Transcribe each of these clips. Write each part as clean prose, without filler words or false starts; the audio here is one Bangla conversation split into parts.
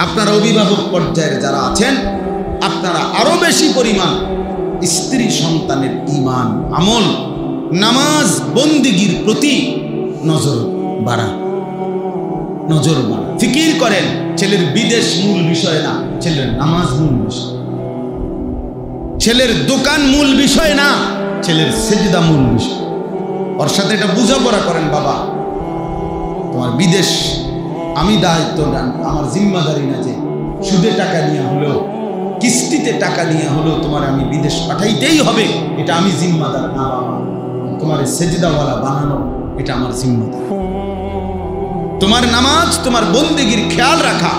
আপনারা অভিভাবক পর্যায়ে যারা আছেন, আপনারা আরো বেশি পরিমাণ স্ত্রী সন্তানের ঈমান, আমল, নামাজ, বন্দেগীর প্রতি নজর বাড়া, ফিকির করেন। ছেলের বিদেশ মূল বিষয় না, ছেলের নামাজ মূল বিষয়। ছেলের দোকান মূল বিষয় না, ছেলের সেজদা মূল বিষয়। ওর সাথে এটা বোঝাপড়া করেন, বাবা তোমার বিদেশ আমি দায়িত্ব নেন, আমার জিম্মাদারি না যে সুদে টাকা নিয়ে হলেও, কিস্তিতে টাকা নিয়ে হলেও তোমার আমি বিদেশ পাঠাইতেই হবে, এটা আমি জিম্মাদার না। বাবা তোমার সেজদাওয়ালা বানানো এটা আমার জিম্মাদার। তোমার নামাজ, তোমার বন্দেগীর খেয়াল রাখা,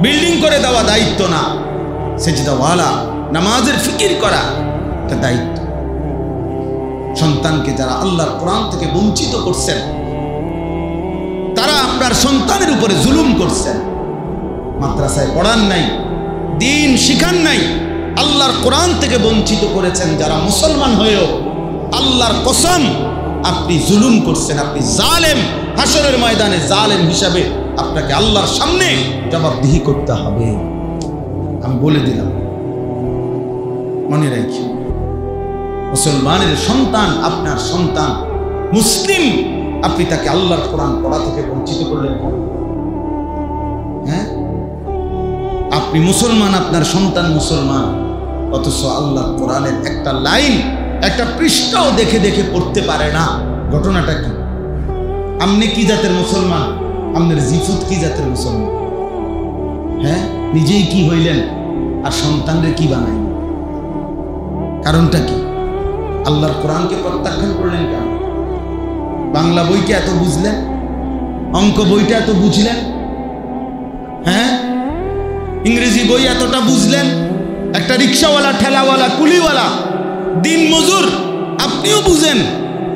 বিল্ডিং করে দেওয়া দায়িত্ব না, সেজদাওয়ালা নামাজের ফিকির করা এটা দায়িত্ব। সন্তানকে যারা আল্লাহর কোরআন থেকে বঞ্চিত করছেন, তারা আপনার সন্তানের উপরে জুলুম করছেন। মাদ্রাসায় পড়ান নাই, দিন শিখান নাই, আল্লাহর কোরআন থেকে বঞ্চিত করেছেন। যারা মুসলমান হয়েও আল্লাহর কসম আপনি জুলুম করছেন, আপনি জালেম। হাসরের ময়দানে জালেম হিসাবে আপনাকে আল্লাহর সামনে জবাবদিহি করতে হবে। আমি বলে দিলাম, মনে রাখি, মুসলমানের সন্তান আপনার সন্তান, মুসলিম, আপনি তাকে আল্লাহর কোরআন পড়া থেকে বঞ্চিত করলেন। হ্যাঁ, আপনি মুসলমান, আপনার সন্তান মুসলমান, অথচ আল্লাহর কোরআনের একটা লাইন, একটা পৃষ্ঠাও দেখে দেখে পড়তে পারে না। ঘটনাটা কি? আপনি কি জাতের মুসলমান? আপনার জিফুত কি জাতের মুসলমান? হ্যাঁ, নিজেই কি হইলেন আর সন্তানরে কি বানাইলেন? কারণটা কি? আল্লাহর কোরআনকে প্রত্যাখ্যান করলেন কেন? বাংলা বইটা এত বুঝলেন, অঙ্ক বইটা এত বুঝলেন, হ্যাঁ, ইংরেজি বই এতটা বুঝলেন, একটা রিক্সাওয়ালা, ঠেলাওয়ালা, কুলিওয়ালা, দিন মজুর, আপনিও বুঝেন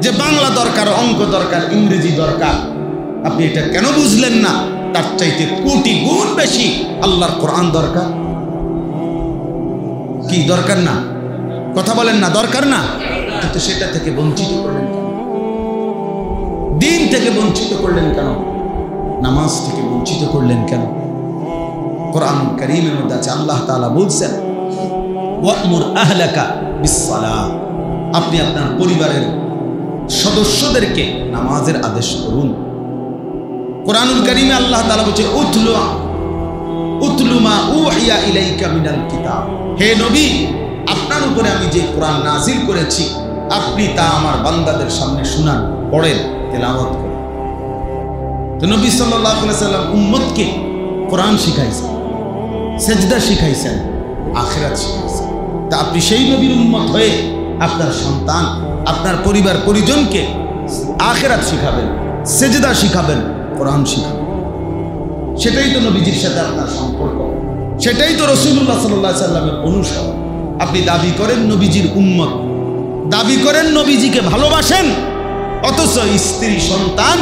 যে বাংলা দরকার, অঙ্ক দরকার, ইংরেজি দরকার। আপনি এটা কেন বুঝলেন না? তার চাইতে কোটি গুণ বেশি আল্লাহর কোরআন দরকার। কি দরকার না? কথা বলেন না, দরকার না? কিন্তু সেটা থেকে বঞ্চিত করলেন কেন? দিন থেকে বঞ্চিত করলেন কেন? নামাজ থেকে বঞ্চিত করলেন কেন? কোরআন কারীমের মধ্যে আছে, আল্লাহ তাআলা বলছেন, ওয়া'মুর আহলাকা বিস-সালাহ, আপনি আপনার পরিবারের সদস্যদেরকে নামাজের আদেশ করুন। কোরআনুল কারীমে আল্লাহ তাআলা বলছে, উতলু মা উহিয়া ইলাইকা মিনাল কিতাব, হে নবী, আপনার উপরে আমি যে কোরআন নাজিল করেছি আপনি তা আমার বান্দাদের সামনে শুনান, পড়েন, তেলাওয়াত করেন। তো নবী সাল্লাল্লাহু আলাইহি ওয়াসাল্লাম উম্মতকে কোরআন শিখাইছেন, সেজদা শিখাইছেন, আখিরাত শিখাইছেন। তা আপনি সেই নবীর উম্মত হয়ে আপনার সন্তান, আপনার পরিবার পরিজনকে আখিরাত শিখাবেন, সেজদা শিখাবেন, কোরআন শিখাবেন। সেটাই তো নবীজির সাথে আপনার সম্পর্ক, সেটাই তো রাসূলুল্লাহ সাল্লাল্লাহু আলাইহি ওয়াসাল্লামের অনুসরণ। আপনি দাবি করেন নবীজির উম্মত, দাবি করেন নবীজিকে ভালোবাসেন, অথচ স্ত্রী সন্তান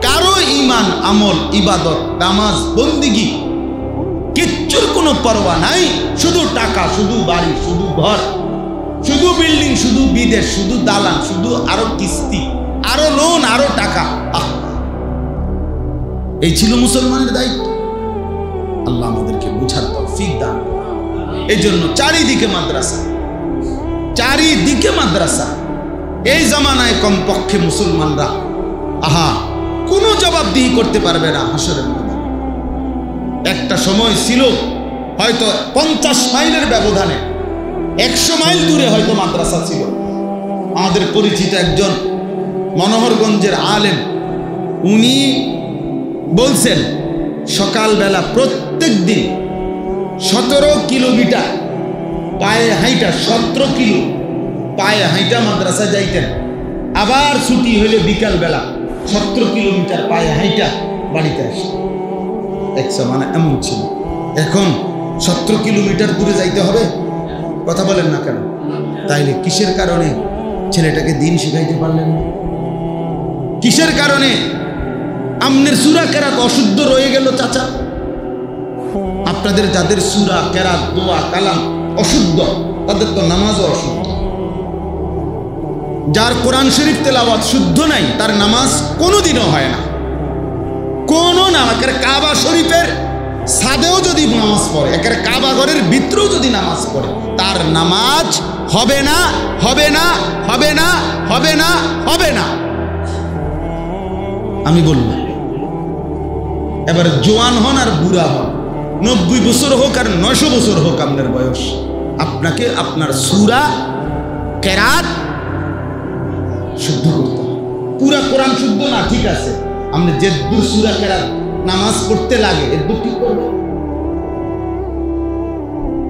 কারো ঈমান, আমল, ইবাদত, নামাজ, বন্দেগী কিচ্ছুর কোনো পরোয়া নাই। শুধু টাকা, শুধু বাড়ি, শুধু ঘর, শুধু বিল্ডিং, শুধু বিদেশ, শুধু দালান, শুধু আরো কিস্তি, আরো লোন, আরো টাকা। এই ছিল মুসলমানের দায়িত্ব। আল্লাহ আমাদেরকে বুঝার তৌফিক দান। এই জন্য চারিদিকে মাদ্রাসা, চারিদিকে মাদ্রাসা। এই জামানায় কমপক্ষে মুসলমানরা কোনো জবাবদিহি করতে পারবে না হাসরের ময়দানে। একটা সময় ছিল হয়তো 50 মাইলের ব্যবধানে, 100 মাইল দূরে হয়তো মাদ্রাসা ছিল। আমাদের পরিচিত একজন মনোহরগঞ্জের আলেম, উনি বলছেন সকালবেলা প্রত্যেক দিন 17 কিলোমিটার পায়ে হাইটা, 17 কিলো পায়ে হাইটা মাদ্রাসা যাইতেন। আবার ছুটি হইলে বিকালবেলা 17 কিলোমিটার পায়ে হাইটা বাড়িতে আসে। একশো মানে এমন ছিল। এখন 17 কিলোমিটার দূরে যাইতে হবে? কথা বলেন না কেন? তাইলে কিসের কারণে ছেলেটাকে দিন শিখাইতে পারলেন না? কিসের কারণে আমনের সূরা কেরাত অশুদ্ধ রয়ে গেল? চাচা, আপনাদের যাদের সূরা কেরাত, দোয়া, কালাম অশুদ্ধ, তাদের তো নামাজও অশুদ্ধ। যার কোরআন শরীফ তেলাওয়াত শুদ্ধ নাই, তার নামাজ কোনোদিনও হয় না। কোনো নামাজের কাবা শরীফের ছাদেও যদি নামাজ পড়ে, একেবারে কাবা ঘরের ভিতরেও যদি নামাজ পড়ে, তার নামাজ হবে না, হবে না, হবে না, হবে না, হবে না। আমি বললাম এবার জোয়ান হন আর বুড়া হন, 90 বছর হোক আর 900 বছর হোক আপনার বয়স, আপনাকে আপনার সূরা কেরাত শুদ্ধ করতে হবে। পুরা কোরআন শুদ্ধ না ঠিক আছে, আপনি যে দূর সূরা কেরাত নামাজ পড়তে লাগে এর দূর ঠিক করবেন,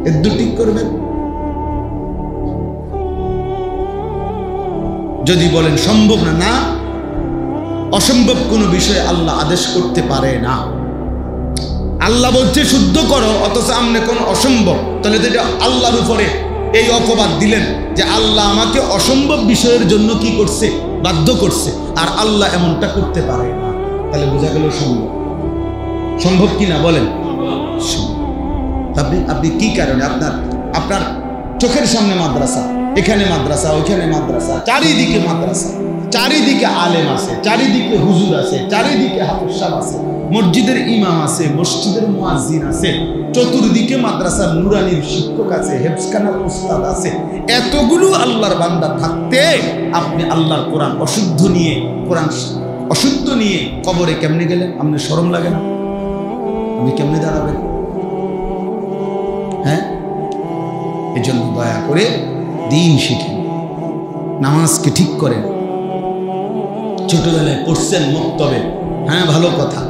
এর দূর ঠিক করবেন। যদি বলেন সম্ভব না, না, অসম্ভব কোনো বিষয় আল্লাহ আদেশ করতে পারে না। আল্লাহ বলছে শুদ্ধ করো, অথচ আমনে কোন অসম্ভব, তাহলে তো এটা আল্লাহর উপরে এই অপবাদ দিলেন যে আল্লাহ আমাকে অসম্ভব বিষয়ের জন্য কি করছে, বাধ্য করছে, আর আল্লাহ এমনটা করতে পারে না। তাহলে বোঝা গেল সম্ভব। সম্ভব কি না বলেন? আপনি কি কারণে আপনার চোখের সামনে মাদ্রাসা, এখানে মাদ্রাসা, ওইখানে মাদ্রাসা, চারিদিকে মাদ্রাসা, চারিদিকে আলেম আছে, চারিদিকে হুজুর আছে, চারিদিকে হাফেজ সাহেব আছে, মসজিদের ইমাম আছে, মসজিদের মুয়াজ্জিন আছে, চতুর্দিকে মাদ্রাসার নুরানির শিক্ষক আছে, হেফজখানার উস্তাদ আছে, এতগুলো আল্লাহর বান্দা থাকতে আপনি আল্লাহর কোরআন অশুদ্ধ নিয়ে, কোরআন অশুদ্ধ নিয়ে কবরে কেমনে গেলেন? আপনার শরম লাগে না? আপনি কেমনে দাঁড়াবেন? হ্যাঁ, এই জন্য দয়া করে দিন শিখেন, নামাজকে ঠিক করেন। ছোটবেলায় পড়ছেন মক্তবে, হ্যাঁ ভালো কথা,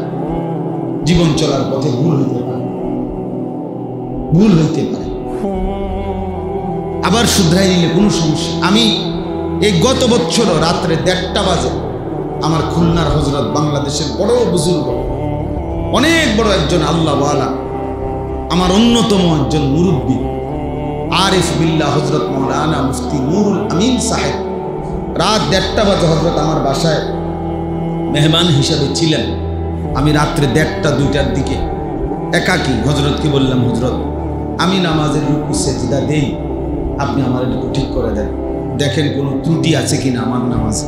জীবন চলার পথে ভুল হইতে পারে, ভুল হইতে পারে, আবার শুধরাই নিলে কোনো সমস্যা। আমি এই গত বছর রাত্রে 1:30 বাজে আমার খুলনার হযরত, বাংলাদেশের বড় বুজুর্গ, অনেক বড় একজন আল্লাহওয়ালা, আমার অন্যতম একজন মুরব্বী আরিফ বিল্লাহ হযরত মাওলানা মুফতি নুরুল আমিন সাহেব, রাত 1:30 বাজে হযরত আমার বাসায় মেহমান হিসাবে ছিলেন। আমি রাত্রে 1:30-2টার দিকে একাকী হযরতকে বললাম, হযরত আমি নামাজের রুকু সেজদা দেই, আপনি আমার একটু ঠিক করে দেন, দেখেন কোনো ত্রুটি আছে কিনা আমার নামাজে।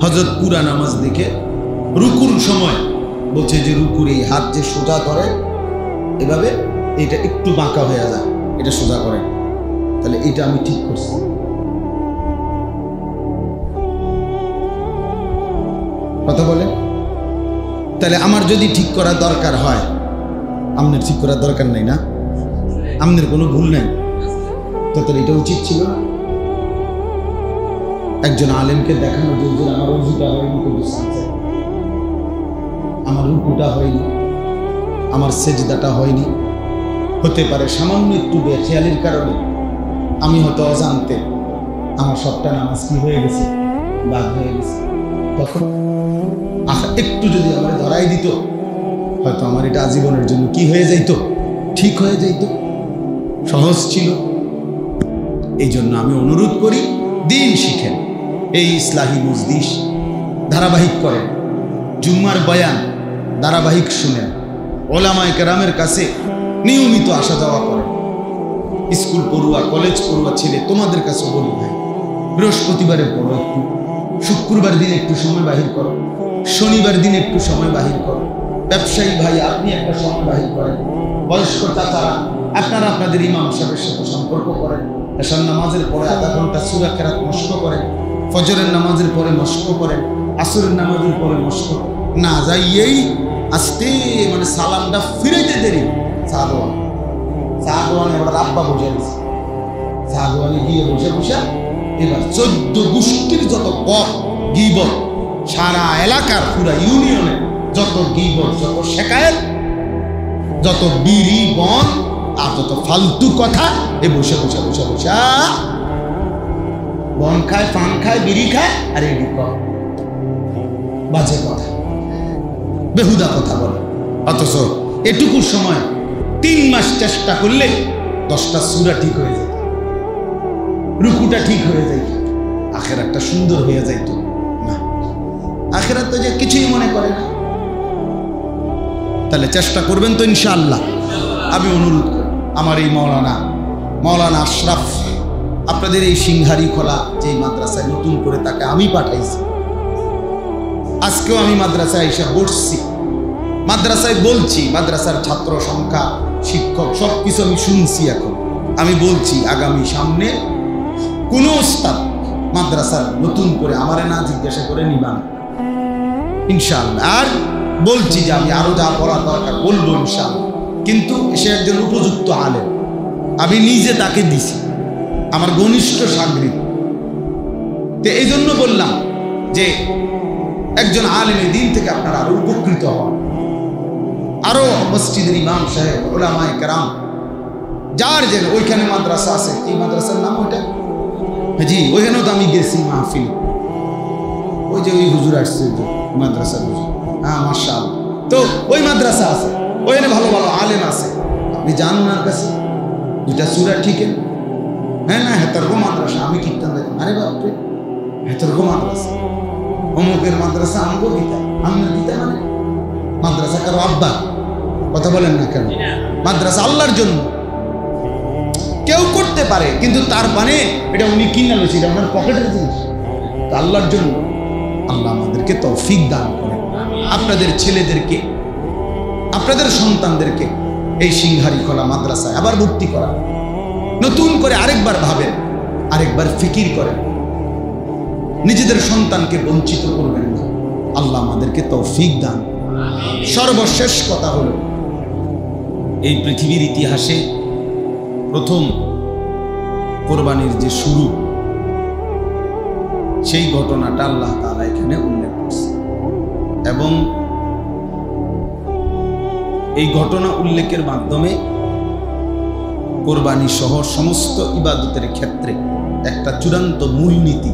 হযরত পুরা নামাজ দেখে রুকুর সময় বলছে যে রুকুর এই হাত যে সোজা ধরে এভাবে, এটা একটু বাঁকা হয়ে যায়, এটা সোজা করে, তাহলে এটা আমি ঠিক করছি। কথা বলে, তাহলে আমার যদি ঠিক করা দরকার হয়, আপনার ঠিক করার দরকার নাই না? আপনার কোনো ভুল নাই, তাহলে এটা উচিত ছিল না? একজন আলেমকে দেখানো যে আমার ওযুটা হয়নি, আমার রুকুটা হয়নি, আমার সেজদাটা হয়নি, হতে পারে সামান্য একটু বেখেয়ালির কারণে আমি হয়তো অজান্তে আমার সবটা নামাজ কি হয়ে গেছে, বাদ হয়ে গেছে। তখন একটু যদি আমার ধরাই দিত, হয়তো আমার এটা আজীবনের জন্য কি হয়ে যাইত, ঠিক হয়ে যাইত, সহজ ছিল। এই জন্য আমি অনুরোধ করি, দিন শিখেন, এই ইসলাহি মজলিস ধারাবাহিক করেন, জুম্মার বয়ান ধারাবাহিক শুনেন, ওলামায়ে কেরামের কাছে নিয়মিত আসা যাওয়া করেন। স্কুল পড়ুয়া, কলেজ পড়ুয়া ছেলে, তোমাদের কাছে বলি ভাই, বৃহস্পতিবারে পড়ো একটু, শুক্রবার দিন একটু সময় বাহির করো, শনিবার দিন একটু সময় বাহির করো। ব্যবসায়ী ভাই, আপনি একটা সময় বাহির করেন। বয়স্ক চাচারা, আপনারা আপনাদের ইমাম সাহেবের সাথে সম্পর্ক করেন। এশার নামাজের পরে আধা ঘন্টা সূরা কেরাত মশক করেন, ফজরের নামাজের পরে মশক করেন, আসরের নামাজের পরে মশক না যাইয়েই আস্তে মানে সালামটা ফিরাইতে দেরি। সাহাদওয়ানে এবার আব্বা বসে গেছে, সাহাদওয়ানে গিয়ে বসে বসে এবার 14 গোষ্ঠীর যত পথ গীবত, সারা এলাকার পুরা ইউনিয়নে যত গীবত, যত শেকায়েত, যত বিড়ি বন আর যত ফালতু কথা, এ বসে বসে বসে বসে বন খায়, পান খায়, বিড়ি খায়, আর এই বাজে কথা, বেহুদা কথা বলে। অথচ এটুকু সময় 3 মাস চেষ্টা করলে 10টা সূরা ঠিক হয়ে যায়, রুকুটা ঠিক হয়ে যায়, আখিরাতটা সুন্দর হয়ে যাইত না। আখিরাত তো যে কিছুই মনে করে না। তাহলে চেষ্টা করবেন তো ইনশাআল্লাহ। আমি অনুরোধ করি, আমার এই মাওলানা আশরাফ, আপনাদের এই সিংহারি খোলা যে মাদ্রাসায় নতুন করে তাকে আমি পাঠাইছি, আজকেও আমি মাদ্রাসায় এসে বসছি, মাদ্রাসায় বলছি, মাদ্রাসার ছাত্র সংখ্যা, শিক্ষক সবকিছু আমি শুনছি। এখন আমি বলছি আগামী সামনে কোন উস্তাদ মাদ্রাসার নতুন করে আমারে না জিজ্ঞাসা করে নিবা না ইনশাআল্লাহ। আর বলছি যে আমি আরো যা পড়া দরকার বলবো ইনশাআল্লাহ, কিন্তু সে একজন উপযুক্ত আলেম। আমি নিজে তাকে দিছি, আমার ঘনিষ্ঠ সাগরিদ। তো এই জন্য বললাম যে একজন আলেমের দিন থেকে আপনারা আরো উপকৃত হন। আরো মসজিদের ইমাম সাহেব, ওলামায়ে কেরাম, যার যেন ওইখানে মাদ্রাসা আছে, কি মাদ্রাসার নাম ওইটা? জি, ওইখানেও তো আমি গেছি মাহফিল। ওই যে ওই হুজুর আসছে মাদ্রাসার হুজুর, হ্যাঁ মাশাআল্লাহ। তো ওই মাদ্রাসা আছে, ওইখানে ভালো ভালো আলেম আছে। আপনি যান ওনার কাছে, দুইটা সূরা ঠিক হ্যাঁ না হেতারগো মাদ্রাসা, আমি কীর্তন দেখলাম, আরে বাপরে হেতারগো মাদ্রাসা, অমুকের মাদ্রাসা, আমগো গীতা, আমার গীতা মানে মাদ্রাসা কারো আব্বা? কথা বলেন না কেন? মাদ্রাসা আল্লাহর জন্য, কেউ করতে পারে, কিন্তু তার মানে এটা উনি কিনা লইছে, এটা ওনার পকেটের জিনিস। আল্লাহর জন্য আল্লাহ আমাদেরকে তৌফিক দান করেন। আপনাদের ছেলেদেরকে, আপনাদের সন্তানদেরকে এই সিংহারিখোলা মাদ্রাসায় আবার ভর্তি করা, নতুন করে আরেকবার ভাবেন, আরেকবার ফিকির করেন, নিজেদের সন্তানকে বঞ্চিত করবেন না। আল্লাহ আমাদেরকে তৌফিক দান। সর্বশেষ কথা হলো, এই পৃথিবীর ইতিহাসে প্রথম কোরবানির যে শুরু, সেই ঘটনাটা আল্লাহ তাআলা এখানে উল্লেখ করছে, এবং এই ঘটনা উল্লেখের মাধ্যমে কোরবানি সহ সমস্ত ইবাদতের ক্ষেত্রে একটা চূড়ান্ত মূলনীতি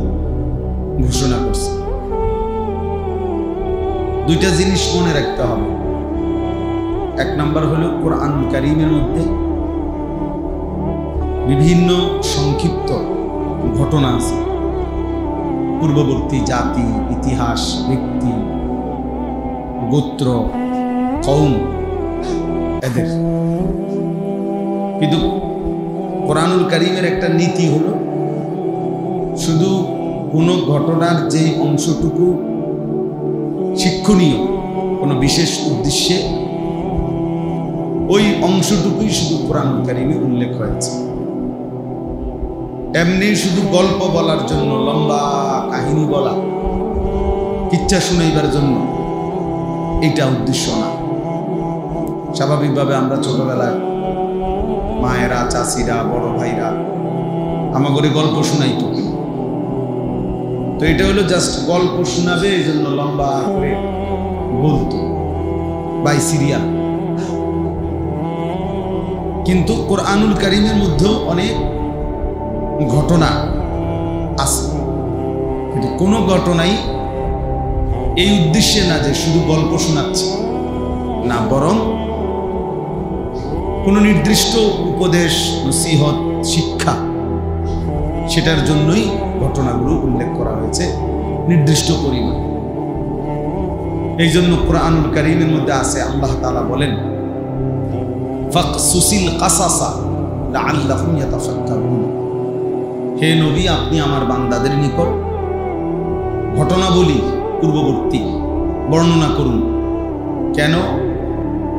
ঘোষণা করছে। দুইটা জিনিস মনে রাখতে হবে। এক নাম্বার হলো, কোরআন কারীমের মধ্যে বিভিন্ন সংক্ষিপ্ত ঘটনা আছে, পূর্ববর্তী জাতি, ইতিহাস, ব্যক্তি, গোত্র, কওম, এদের। কিন্তু কোরআনুল কারীমের একটা নীতি হলো, শুধু কোনো ঘটনার যে অংশটুকু শিক্ষণীয়, কোনো বিশেষ উদ্দেশ্যে, ওই অংশটুকুই শুধু কোরআনুল কারীমে উল্লেখ হয়েছে। এমনি শুধু গল্প বলার জন্য, লম্বা কাহিনী বলা, কিচ্ছা শুনাইবার জন্য, এটা উদ্দেশ্য না। স্বাভাবিকভাবে আমরা ছোটবেলায় মায়েরা, চাচিরা, বড় ভাইরা আমাকে গল্প শোনাইতো। তো এটা হলো জাস্ট গল্প শোনাবে, এই জন্য লম্বা করে বলতো, বাই সিরিয়াল। কিন্তু কোরআনুল কারীমের মধ্যেও অনেক ঘটনা আছে, কিন্তু কোনো ঘটনাই এই উদ্দেশ্যে না যে শুধু গল্প শোনাচ্ছে, না, বরং কোনো নির্দিষ্ট উপদেশ, নসিহত, শিক্ষা, সেটার জন্যই ঘটনাগুলো উল্লেখ করা হয়েছে নির্দিষ্ট পরিমাণ। এই জন্য কোরআনুল কারীমের মধ্যে আছে, আল্লাহ তাআলা বলেন, ফাকসুসিল কাসাসা লাআল্লাহুম ইয়াতাফাক্কারুন। হে নবী, আপনি আমার বান্দাদের নিকট ঘটনাবলী পূর্ববর্তী বর্ণনা করুন। কেন?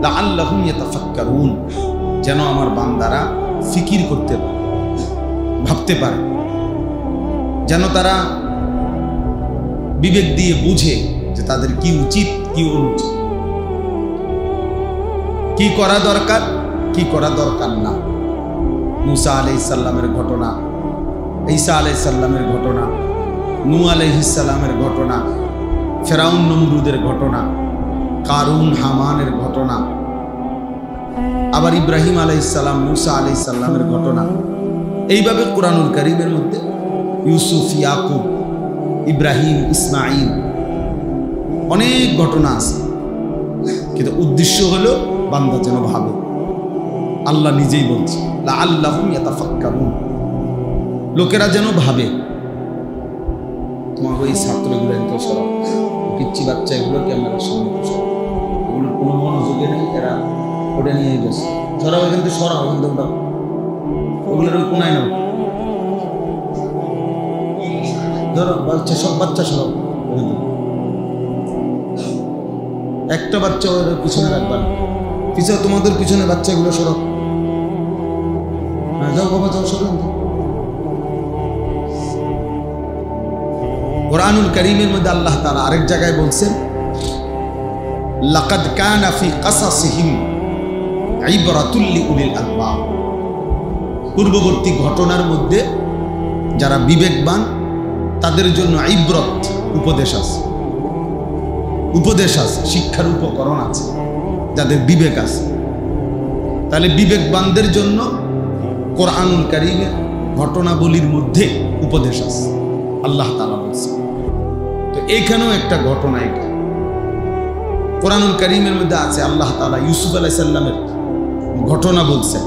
লাআল্লাহুম ইয়াতাফাক্কারুন, যেন আমার বান্দারা ফিকির করতে পারে, ভাবতে পারে, যেন তারা বিবেক দিয়ে বুঝে যে তাদের কি উচিত, কি অনুচিত, কি করা দরকার, কি করা দরকার না। মুসা আলাইহিস সালামের ঘটনা, ঈসা আলাইহিস সালামের ঘটনা, নূহ আলাইহিস সালামের ঘটনা, ফেরাউন নমরুদের ঘটনা, কারুন হামানের ঘটনা, আবার ইব্রাহিম আলাইহিস সালাম, মুসা আলাইহিস সালামের ঘটনা। এইভাবে কোরআনুল কারীমের মধ্যে ইউসুফ, ইয়াকুব, ইব্রাহিম, ইসমাইল, অনেক ঘটনা আছে। কিন্তু উদ্দেশ্য হলো বান্দা যেন ভাবে। আল্লাহ নিজেই বলছে, লাআল্লাহুম ইয়াতাফাক্কারুন, লোকেরা যেন ভাবে। তোমার ওই ছাত্রগুলো তো সব পিচ্ছি বাচ্চা, এগুলোকে আমরা সামনে সব, এগুলোর কোনো মনোযোগে নেই, এরা ওটা নিয়ে গেছে। সরাও এখান থেকে, সরাও এখান থেকে, ওগুলোর ওই কোনায় নাও, ধরো বাচ্চা, সব বাচ্চা সরাও। একটা বাচ্চা ওর পিছনে রাখবা না, পিছনে তোমাদের পিছনে বাচ্চাগুলো সরো, যাও বাবা যাও, সরো। কুরআনুল কারীমের মধ্যে আল্লাহ তাআলা আরেক জায়গায় বলছেন, লাকাদ কানা ফি কাসাসিহিম ইবরাতুল লিউলিল আলবাব। পূর্ববর্তী ঘটনার মধ্যে যারা বিবেকবান তাদের জন্য ইবরত, উপদেশ আছে, উপদেশ আছে, শিক্ষার উপকরণ আছে, যাদের বিবেক আছে। তাহলে বিবেকবানদের জন্য কুরআনুল কারীমের ঘটনাবলীর মধ্যে উপদেশ আছে, আল্লাহ তাআলা বলছেন। তো এইখানেও একটা ঘটনা, এটা কুরআনুল কারীমের মধ্যে আছে। আল্লাহ তাআলা ইউসুফ আলাইহিস সালামের ঘটনা বলছেন,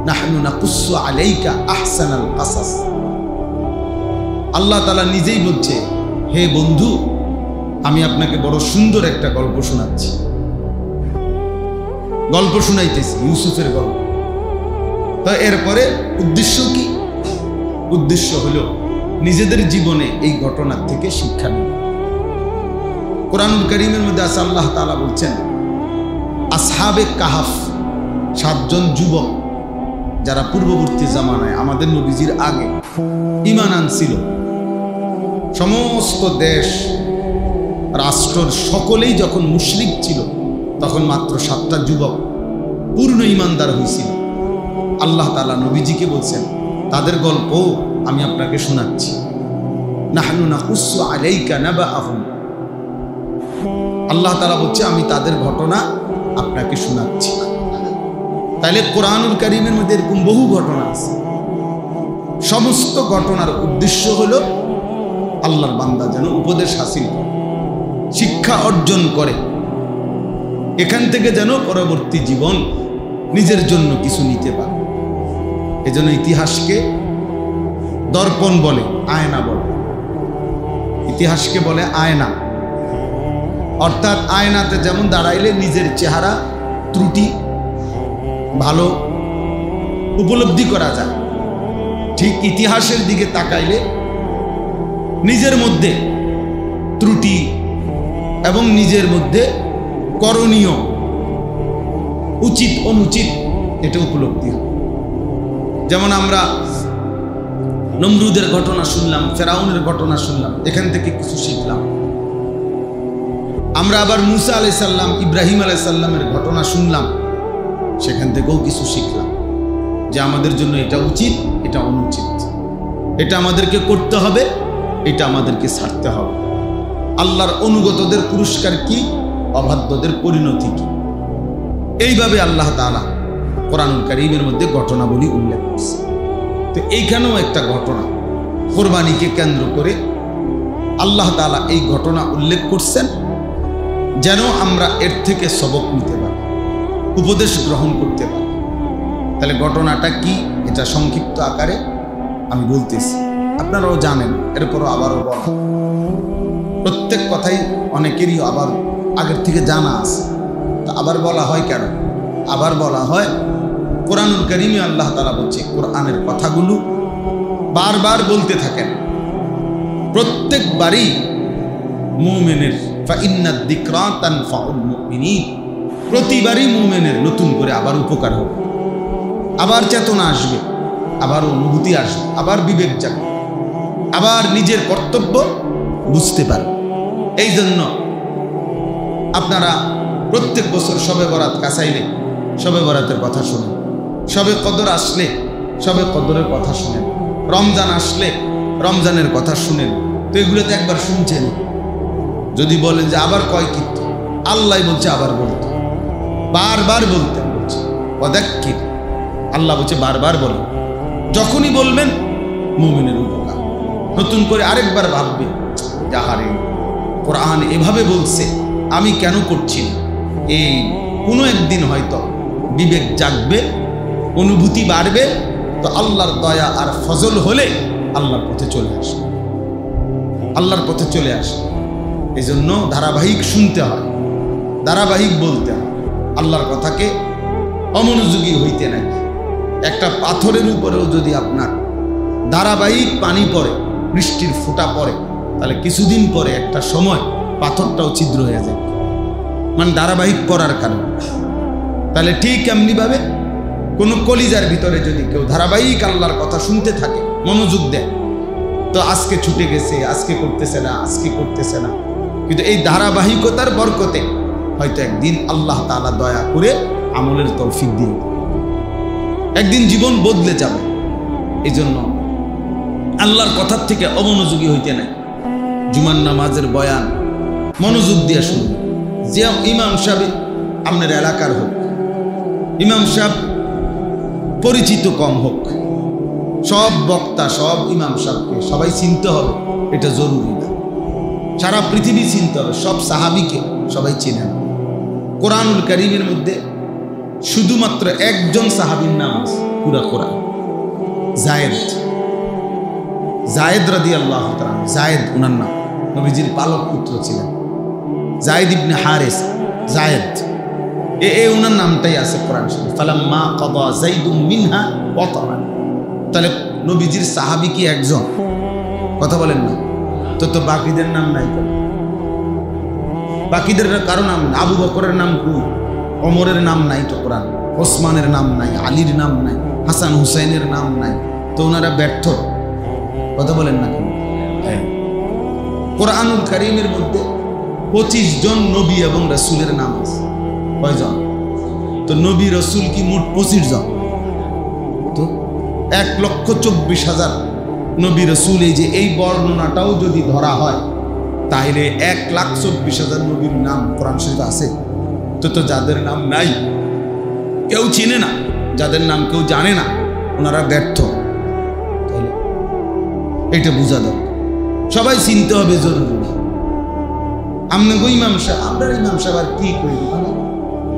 নাহনু নাকুসু আলাইকা আহসানাল কাসাস। আল্লাহ তাআলা নিজেই বলছে, হে বন্ধু, আমি আপনাকে বড় সুন্দর একটা গল্প শোনাচ্ছি, গল্প শোনাইতেছি, ইউসুফের গল্প। তো এরপরে উদ্দেশ্য কি? উদ্দেশ্য হলো নিজেদের জীবনে এই ঘটনার থেকে শিক্ষা নেওয়া। কুরআনুল কারীমের মধ্যে আছে, আল্লাহ তাআলা বলছেন, আসহাবে কাহাফ, 7 জন যুবক যারা পূর্ববর্তী জামানায় আমাদের নবীজির আগে ঈমান আনছিল। সমস্ত দেশ রাষ্ট্রের সকলেই যখন মুশরিক ছিল, তখন মাত্র 7টা যুবক পূর্ণ ঈমানদার হয়েছিল। আল্লাহ তাআলা নবীজিকে বলছেন, তাদের গল্প আমি আপনাকে শোনাচ্ছি। নাহনু নাকুসু আলাইকা নাবাআহুম। আল্লাহ তাআলা বলছে, আমি তাদের ঘটনা আপনাকে শোনাচ্ছি। তাহলে কুরআনুল কারীমের মধ্যে এরকম বহু ঘটনা আছে। সমস্ত ঘটনার উদ্দেশ্য হলো আল্লাহর বান্দা যেন উপদেশ হাসিল করে, শিক্ষা অর্জন করে, এখান থেকে যেন পরবর্তী জীবন নিজের জন্য কিছু নিতে পারে। এজন্য ইতিহাসকে দর্পণ বলে, আয়না বলে। ইতিহাসকে বলে আয়না, অর্থাৎ আয়নাতে যেমন দাঁড়াইলে নিজের চেহারা ত্রুটি ভালো উপলব্ধি করা যায়, ঠিক ইতিহাসের দিকে তাকাইলে নিজের মধ্যে ত্রুটি এবং নিজের মধ্যে করণীয়, উচিত অনুচিত, এটা উপলব্ধি হয়। যেমন আমরা নমরুদের ঘটনা শুনলাম, ফেরাউনের ঘটনা শুনলাম, এখান থেকে কিছু শিখলাম। আমরা আবার মুসা আলাইহিস সালাম, ইব্রাহিম আলাইহিস সালামের ঘটনা শুনলাম, সেখান থেকেও কিছু শিখলাম যে আমাদের জন্য এটা উচিত, এটা অনুচিত, এটা আমাদেরকে করতে হবে, এটা আমাদেরকে ছাড়তে হবে। আল্লাহর অনুগতদের পুরস্কার কি, অবাধ্যদের পরিণতি কি। এইভাবে আল্লাহ তাআলা কুরআনুল কারীমের মধ্যে ঘটনাবলী উল্লেখ করছে। তো এইখানেও একটা ঘটনা, কোরবানিকে কেন্দ্র করে আল্লাহ তাআলা এই ঘটনা উল্লেখ করছেন, যেন আমরা এর থেকে সবক নিতে পারি, উপদেশ গ্রহণ করতে পারি। তাহলে ঘটনাটা কি, এটা সংক্ষিপ্ত আকারে আমি বলতেছি, আপনারাও জানেন, এরপরও আবারও বলা, প্রত্যেক কথাই অনেকেরই আবার আগের থেকে জানা আছে। তা আবার বলা হয় কেন? আবার বলা হয়, কুরআনুল কারীমে আল্লাহ তাআলা বলছে, কোরআনের কথাগুলো বারবার বলতে থাকেন, প্রত্যেকবারই মুমিনের ফাইন্নাদ যিকরা তানফাউল মুমিনিন, প্রতিবারই মুমিনের নতুন করে আবার উপকার হবে, আবার চেতনা আসবে, আবার অনুভূতি আসবে, আবার বিবেক জাগবে, আবার নিজের কর্তব্য বুঝতে পারবে। এই জন্য আপনারা প্রত্যেক বছর শবে বরাত কাছাইলে শবে বরাতের কথা শুনেন, শবে কদর আসলে শবে কদরের কথা শুনেন, রমজান আসলে রমজানের কথা শুনেন। তো এগুলো তো একবার শুনছেন, যদি বলেন যে আবার কয় কিন্তু, আল্লাহ বলছে আবার বলতে, বারবার বলতে বলছে, ওয়াদাক্কির, আল্লাহ বলছে বারবার বলেন। যখনই বলবেন মুমিনের উপকার, নতুন করে আরেকবার ভাববে, যাহারে কোরআন এভাবে বলছে, আমি কেন করছি না। এই কোনো একদিন হয়তো বিবেক জাগবে, অনুভূতি বাড়বে, তো আল্লাহর দয়া আর ফজল হলে আল্লাহর পথে চলে আসে, আল্লাহর পথে চলে আসে। এই জন্য ধারাবাহিক শুনতে হয়, ধারাবাহিক বলতে হয়, আল্লাহর কথাকে অমনোযোগী হইতে নাই। একটা পাথরের উপরেও যদি আপনার ধারাবাহিক পানি পড়ে, বৃষ্টির ফোঁটা পড়ে, তাহলে কিছুদিন পরে একটা সময় পাথরটাও ছিদ্র হয়ে যায়। মানে ধারাবাহিক পড়ার কারণে। তাহলে ঠিক এমনিভাবে কোনো কলিজার ভিতরে যদি কেউ ধারাবাহিক আল্লাহর কথা শুনতে থাকে, মনোযোগ দেয়, তো আজকে ছুটে গেছে, আজকে করতেছে না, আজকে করতেছে না, কিন্তু এই ধারাবাহিকতার বরকতে হয়তো একদিন আল্লাহ তাআলা দয়া করে আমলের তৌফিক দিয়ে একদিন জীবন বদলে যাবে। এই জন্য আল্লাহর কথার থেকে অমনোযোগী হইতে নাই। জুমার নামাজের বয়ান মনোযোগ দিয়ে শুনুন। যে ইমাম সাহেব আপনার এলাকার হোক, ইমাম সাহেব পরিচিত কম হোক, সব বক্তা সব ইমাম সাহেবকে সবাই চিনতে হবে এটা জরুরি না। সারা পৃথিবী চিনতে হবে, সব সাহাবীকে সবাই চেনেন। কোরআনুল কারীমের মধ্যে শুধুমাত্র একজন সাহাবীর নাম আছে পুরা কোরআন, জায়েদ রাদিয়াল্লাহু তাআলা। জায়েদ ওনার নাম, নবীজির পালক পুত্র ছিলেন জায়েদ ইবনে হারিস। জায়েদ ওনার নামটাই আছে কোরআন শরীফে, ফালাম্মা কাদা যাইদুম মিনহা ওয়াতারান। তাহলে নবীজির সাহাবী কি একজন? কথা বলেন না তো বাকিদের নাম নাই কেন? বাকিদের কারো নাম, আবু বকরের নাম কই? ওমরের নাম নাই তো কোরআন, ওসমানের নাম নাই, আলীর নাম নাই, হাসান হুসাইনের নাম নাই, তো ওনারা ব্যর্থ। কথা বলেন না কেন? কোরআনুল কারীমের মধ্যে 25 জন নবী এবং রাসূলের নাম আছে। কয়জন? তো নবী রাসূল কি মোট 25 জন? তো 1,24,000 নবী রাসূল। এই যে এই বর্ণনাটাও যদি ধরা হয় তাহলে 1,24,000 নবীর নাম কোরআন শরীফে আছে। তো যাদের নাম নাই, কেউ চিনে না, যাদের নাম কেউ জানে না, ওনারা ব্যর্থ। তাহলে এটা বোঝা দরকার, সবাই চিনতে হবে জরুরি। আপনাকে ইমাম সাহেব, আপনার ইমাম সাহেব আর কি করব,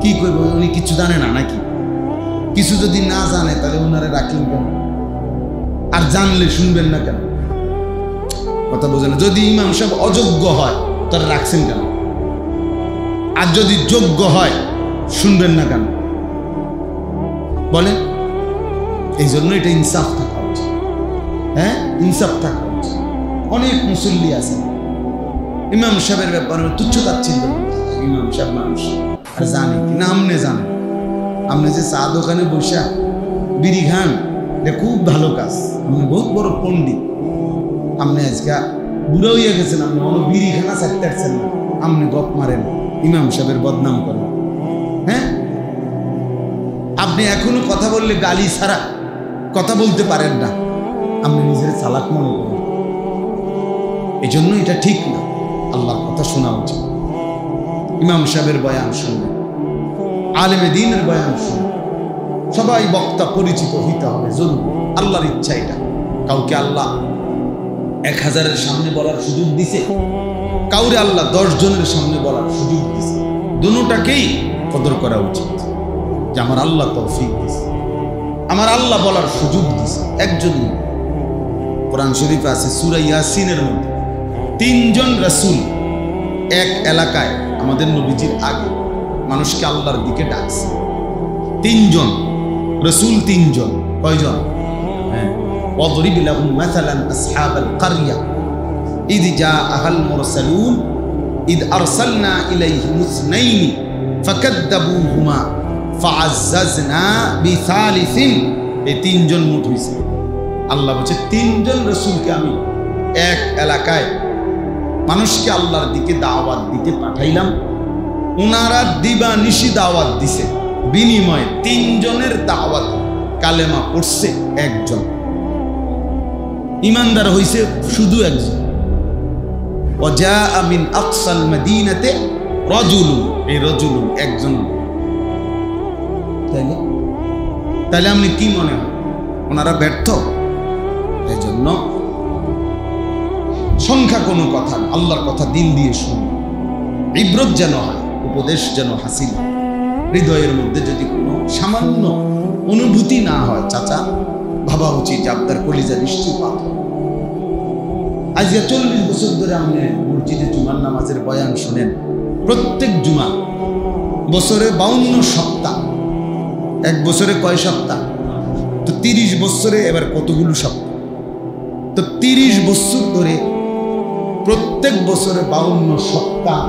কি করবো? উনি কিছু জানে না নাকি? কিছু যদি না জানে তাহলে ওনারা রাখলেন কেন? আর জানলে শুনবেন না কেন? কথা বোঝেন। যদি ইমাম সাহেব অযোগ্য হয় তারা রাখছেন কেন? আর যদি যোগ্য হয় শুনবেন না কেন বলেন? এই জন্য এটা ইনসাফ থাকা উচিত। হ্যাঁ, ইনসাফ থাকা উচিত। অনেক মুসল্লি আছে ইমাম সাহেবের ব্যাপারে তুচ্ছতাচ্ছিল্য। ইমাম সাহেব মানুষ আর জানে কি না? আমনে জানেন, আপনি যে চা দোকানে বসা বিড়ি খান, এটা খুব ভালো কাজ। আপনি বহুত বড় পণ্ডিত, আপনি আজকে বুড়ো হইয়া গেছেন, আপনি অন্য বিড়ি খানা চাইতে পারছেন না, আপনি গপ মারেন, ইমাম সাহেবের বদনাম করেন। হ্যাঁ, আপনি এখনো কথা বললে গালি ছাড়া কথা বলতে পারেন না, আপনি নিজের চালাক মনে করেন। এই জন্য এটা ঠিক না। আল্লাহর কথা শোনা উচিত। ইমাম সাহেবের বয়ান শুনবেন, আলেমে দ্বীনের বয়ান শুনবেন। সবাই বক্তা পরিচিত হইতে হবে জরুরি। আল্লাহর ইচ্ছা এটা। কাউকে আল্লাহ 1000-এর সামনে বলার সুযোগ দিছে, কাউরে আল্লাহ 10 জনের সামনে বলার সুযোগ দিছে। দুটোটাকেই কদর করা উচিত যে আমার আল্লাহ তৌফিক দিছে, আমার আল্লাহ বলার সুযোগ দিছে। একজনই কোরআন শরীফে আছে সূরা ইয়াসিনের মধ্যে 3 জন রাসূল এক এলাকায় আমাদের নবীজির আগে মানুষকে আল্লাহর দিকে ডাকছে। 3 জন রাসূল, 3 জন। কয়জন? হ্যাঁ, ওয়াদরিব লাহুম মাসালান আসহাবাল কারইয়া ইদ জাআহাল মুরসালুন ইদ আরসালনা ইলাইহিম ইসনাইন ফাকাদ্দাবুহুমা ফাআজ্জাজনা বিসালিসিন। এই 3 জন মোট হইছে। আল্লাহ বলছে 3 জন রাসূলকে আমি এক এলাকায় মানুষকে আল্লাহর দিকে দাওয়াত দিতে পাঠাইলাম। ওনারা দিবা নিশি দাওয়াত দিছে, বিনিময়ে 3 জনের দাওয়াত কালেমা পড়ছে একজন, ইমানদার হইছে শুধু একজন। ওয়াজা মিন আকসাল মদিনাতে রাজুলুন, এই রাজুলুন একজন। তাহলে আপনি কি মনে হয় ওনারা ব্যর্থ? এই জন্য সংখ্যা কোনো কথা না, আল্লাহর কথা দিল দিয়ে শুনুন। ইবরত যেন হয়, উপদেশ যেন হাসিল। হৃদয়ের মধ্যে যদি কোনো সামান্য অনুভূতি না হয়, চাচা ভাবা উচিত যে আপনার কলিজা নিশ্চয় পাথর। আজকে 40 বছর ধরে আপনি মসজিদে জুমার নামাজের বয়ান শুনেন, প্রত্যেক জুমা। বছরে 52 সপ্তাহ, এক বছরে কয় সপ্তাহ? তো 30 বছরে এবার কতগুলো সপ্তাহ? তো 30 বছর ধরে প্রত্যেক বছরে 52 সপ্তাহ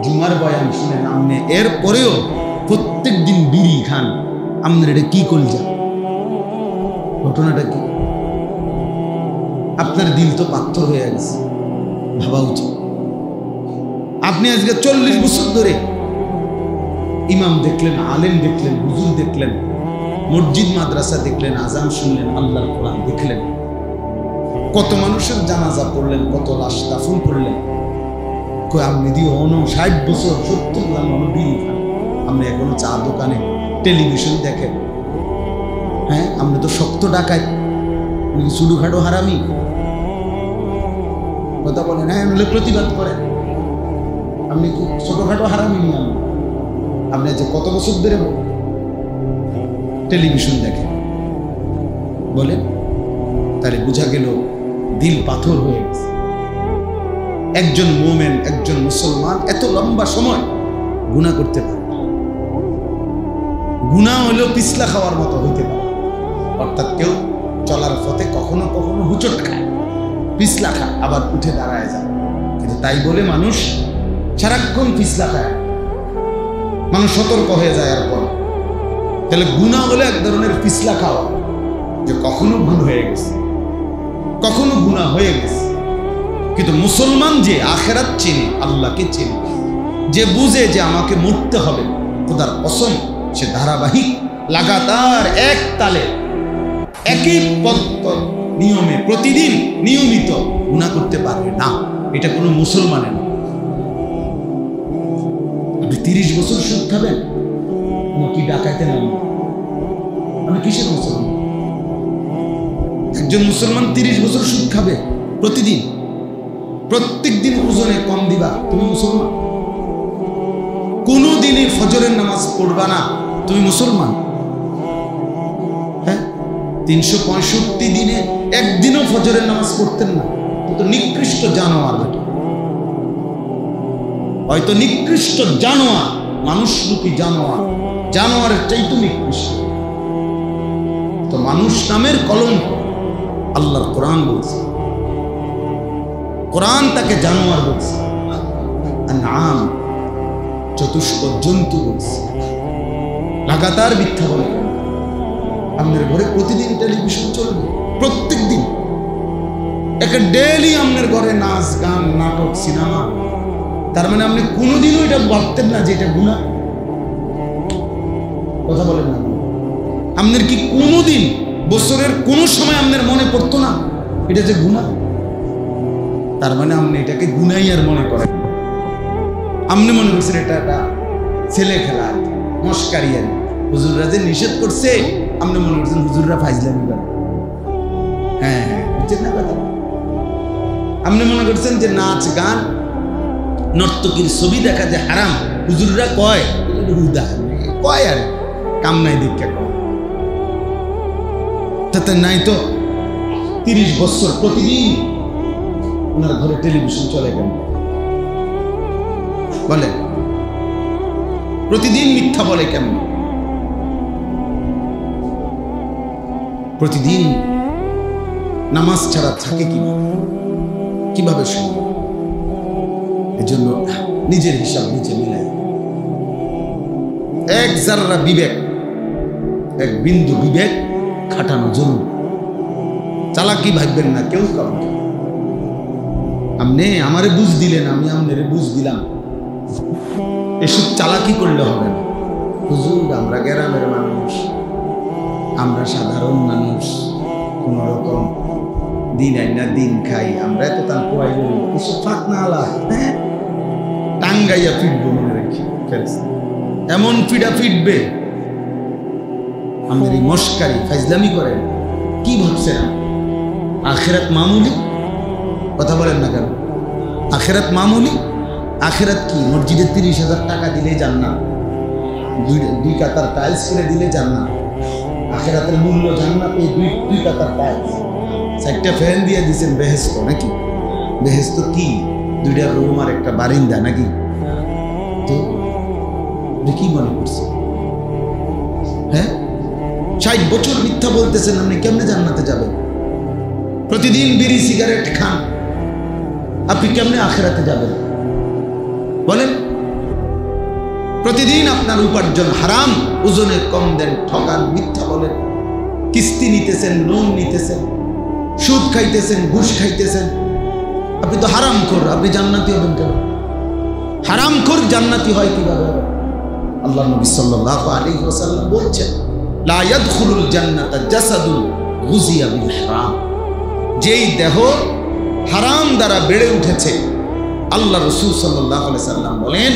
জুমার বয়ান শুনেন আপনি, এরপরেও প্রত্যেক দিন বিড়ি খান, আপনার এটা কি কলজা? ঘটনাটা কি? আপনার দিল তো পাথর হয়ে গেছে, ভাবা উচিত। আপনি আজকে 40 বছর ধরে ইমাম দেখলেন, আলেম দেখলেন, হুজুর দেখলেন, মসজিদ মাদ্রাসা দেখলেন, আজান শুনলেন, আল্লাহর কোরআন দেখলেন, কত মানুষের জানাজা পড়লেন, কত লাশ দাফন করলেন। কই আপনি দিয়ে 60 বছর 70 বিড়ি খান, আপনি এখনো চা দোকানে টেলিভিশন দেখেন। হ্যাঁ, আপনি তো শক্ত ডাকাত, ছোটখাটো হারামি কথা বলেন। হ্যাঁ, প্রতিবাদ করেন, আপনি কি ছোটখাটো হারামি নিয়ে আপনি যে কত বছর ধরে টেলিভিশন দেখেন বলেন? তাহলে বোঝা গেল দিল পাথর হয়ে গেছে। একজন মোমেন, একজন মুসলমান এত লম্বা সময় গুনাহ করতে পারে। গুনাহ হলেও পিছলা খাওয়ার মতো হইতে পারে, অর্থাৎ কেউ চলার পথে কখনো কখনো হুচট খায়, পিছলা খায়, আবার উঠে দাঁড়ায় যায়। কিন্তু তাই বলে মানুষ সারাক্ষণ পিছলা খায়, মানুষ সতর্ক হয়ে যায়। আর পর তাহলে গুনাহ হলে এক ধরনের পিছলা খাওয়া, যে কখনো ভুল হয়ে গেছে, কখনো গুনাহ হয়ে গেছে। কিন্তু মুসলমান যে আখিরাত চেনে, আল্লাহকে চেনে, যে বুঝে যে আমাকে মরতে হবে, খোদার কসম সে ধারাবাহিক লাগাতার এক তালে একই নিয়মে প্রতিদিন নিয়মিত গুনাহ করতে পারবে না। এটা কোনো মুসলমানের না। আপনি 30 বছর সুদ খাবেন, কি ডাকাইতে না? আমি কিসের মুসলমান? একজন মুসলমান 30 বছর সুদ খাবে প্রতিদিন, প্রত্যেক দিন ওজনে কম দিবা, তুমি মুসলমান? কোনদিনই ফজরের নামাজ পড়বা না, তুমি মুসলমান? হ্যাঁ, 365 দিনে একদিনও ফজরের নামাজ পড়তেন না, তো নিকৃষ্ট জানোয়ার। হয়তো নিকৃষ্ট জানোয়ার, মানুষরূপী জানোয়ার, জানোয়ারের চাইতে নিকৃষ্ট। তো মানুষ নামের কলঙ্ক আল্লাহর কোরআন বলছে, কোরআন তাকে জানোয়ার বলছে, আনআম চতুষ্প জন্তু বলছে। লাগাতার মিথ্যা বলে। আপনার ঘরে প্রতিদিন টেলিভিশন চলবে, প্রত্যেক দিন একটা ডেইলি আপনার ঘরে নাচ গান নাটক সিনেমা। তার মানে আপনি কোনোদিনও এটা ভাবতেন না যে এটা গুনাহ? কথা বলেন না? আপনার কি কোনোদিন বছরের কোন সময় আপনার মনে পড়তো না এটা যে গুনাহ? তার মানে আপনি এটাকে গুনাহই আর মনে করেন। আপনি মনে করছেন এটা একটা ছেলে খেলা, মস্কারি। আর হুজুররা যে নিষেধ করছে, আপনি মনে করছেন হুজুররা ফাইজলামি করে। হ্যাঁ হ্যাঁ, বুঝছেন না কথা? আপনি মনে করছেন যে নাচ গান নর্তকীর ছবি দেখা যে হারাম, হুজুররা কয় হুদা কয়, আর কাম নাই দীক্ষা কয়। তাতে নাই তো 30 বছর প্রতিদিন ওনার ঘরে টেলিভিশন চলে গেল। বলে প্রতিদিন মিথ্যা বলে কেমন? প্রতিদিন নামাজ ছাড়া থাকে কিভাবে শুনবে? এজন্য নিজের হিসাব নিজে মিলাই। এক জাররা বিবেক, এক বিন্দু বিবেক খাটানো জরুরি। চালাকি ভাববেন না কেউ কারণ। আপনি আমারে বুঝ দিলেন, আমি আপনারে বুঝ দিলাম, এসব চালাকি করলে হবে না। হুজুর আমরা গ্রামের মানুষ, আমরা সাধারণ মানুষ, কোন রকম দিন আইনা দিন খাই, আমরা এত তার পোয়াই এসব ফাঁক না আলা। হ্যাঁ, টাঙ্গাইয়া ফিটবো মনে রাখি, এমন ফিডা ফিটবে। আমাদের এই মস্কারি ফাইজলামি করেন, কি ভাবছেন আখিরাত মামুলি? কথা বলেন না কেন? আখিরাত মামুলি? আখিরাত কি? মসজিদে 30,000 টাকা দিলে জান্নাত, দুই কাতার টাইলস করে দিলে জান্নাত। আখিরাতের মূল্য জান্নাত এই দুই কাতার টাইলস, 4টা ফ্যান দিয়ে দিচ্ছেন বেহেশত নাকি? বেহেশত কি? 2টা রুম আর একটা বারিন্দা নাকি? তো কি মনে করছে? হ্যাঁ, 60 বছর মিথ্যা বলতেছেন, আপনি কেমনে জান্নাতে যাবেন? প্রতিদিন বিড়ি সিগারেট খান, আপনি কেমনে আখিরাতে যাবেন বলেন? প্রতিদিন আপনার উপার্জন হারাম, ওজনে কম দেন, ঠকান, মিথ্যা বলেন, কিস্তি নিতেছেন, লোন নিতেছেন, সুদ খাইতেছেন, ঘুষ খাইতেছেন, আপনি তো হারামখোর, আপনি জান্নাতি হবেন কেন? হারামখোর জান্নাতি হয় কিভাবে? আল্লাহ নবী সাল্লাল্লাহু আলাইহি ওয়াসাল্লাম বলছেন, লা ইয়াদখুলুল জান্নাতা জাসাদুন গুযিয়া বিল হারাম। যেই দেহ হারাম দ্বারা বেড়ে উঠেছে, আল্লাহ রাসূল সাল্লাল্লাহু আলাইহি ওয়াসাল্লাম বলেন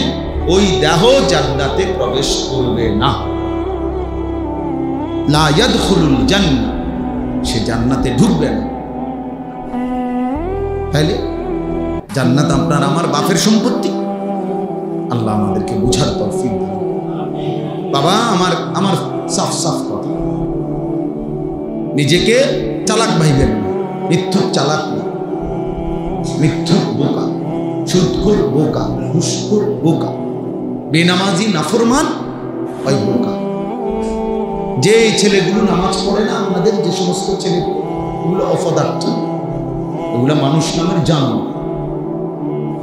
ওই দেহ জান্নাতে প্রবেশ করবে না। লা ইয়াদখুলুল জান্নাহ, সে জান্নাতে ঢুকবে না। তাহলে জান্নাত আপনার আমার বাপের সম্পত্তি। আল্লাহ আমাদেরকে বুঝার তৌফিক দান। বাবা আমার সাফ সাফ কথা, নিজেকে চালাক ভাইবেন না, মিথ্যুক চালাক না, মিথ্যুক বোকা, সুদখোর বোকা, ঘুষখোর বোকা, বেনামাজি নাফরমান ওই বোকা। যে ছেলেগুলো নামাজ পড়ে না, আপনাদের যে সমস্ত ছেলেগুলো, এগুলো অপদার্থ, এগুলো মানুষ নামের জানোয়ার।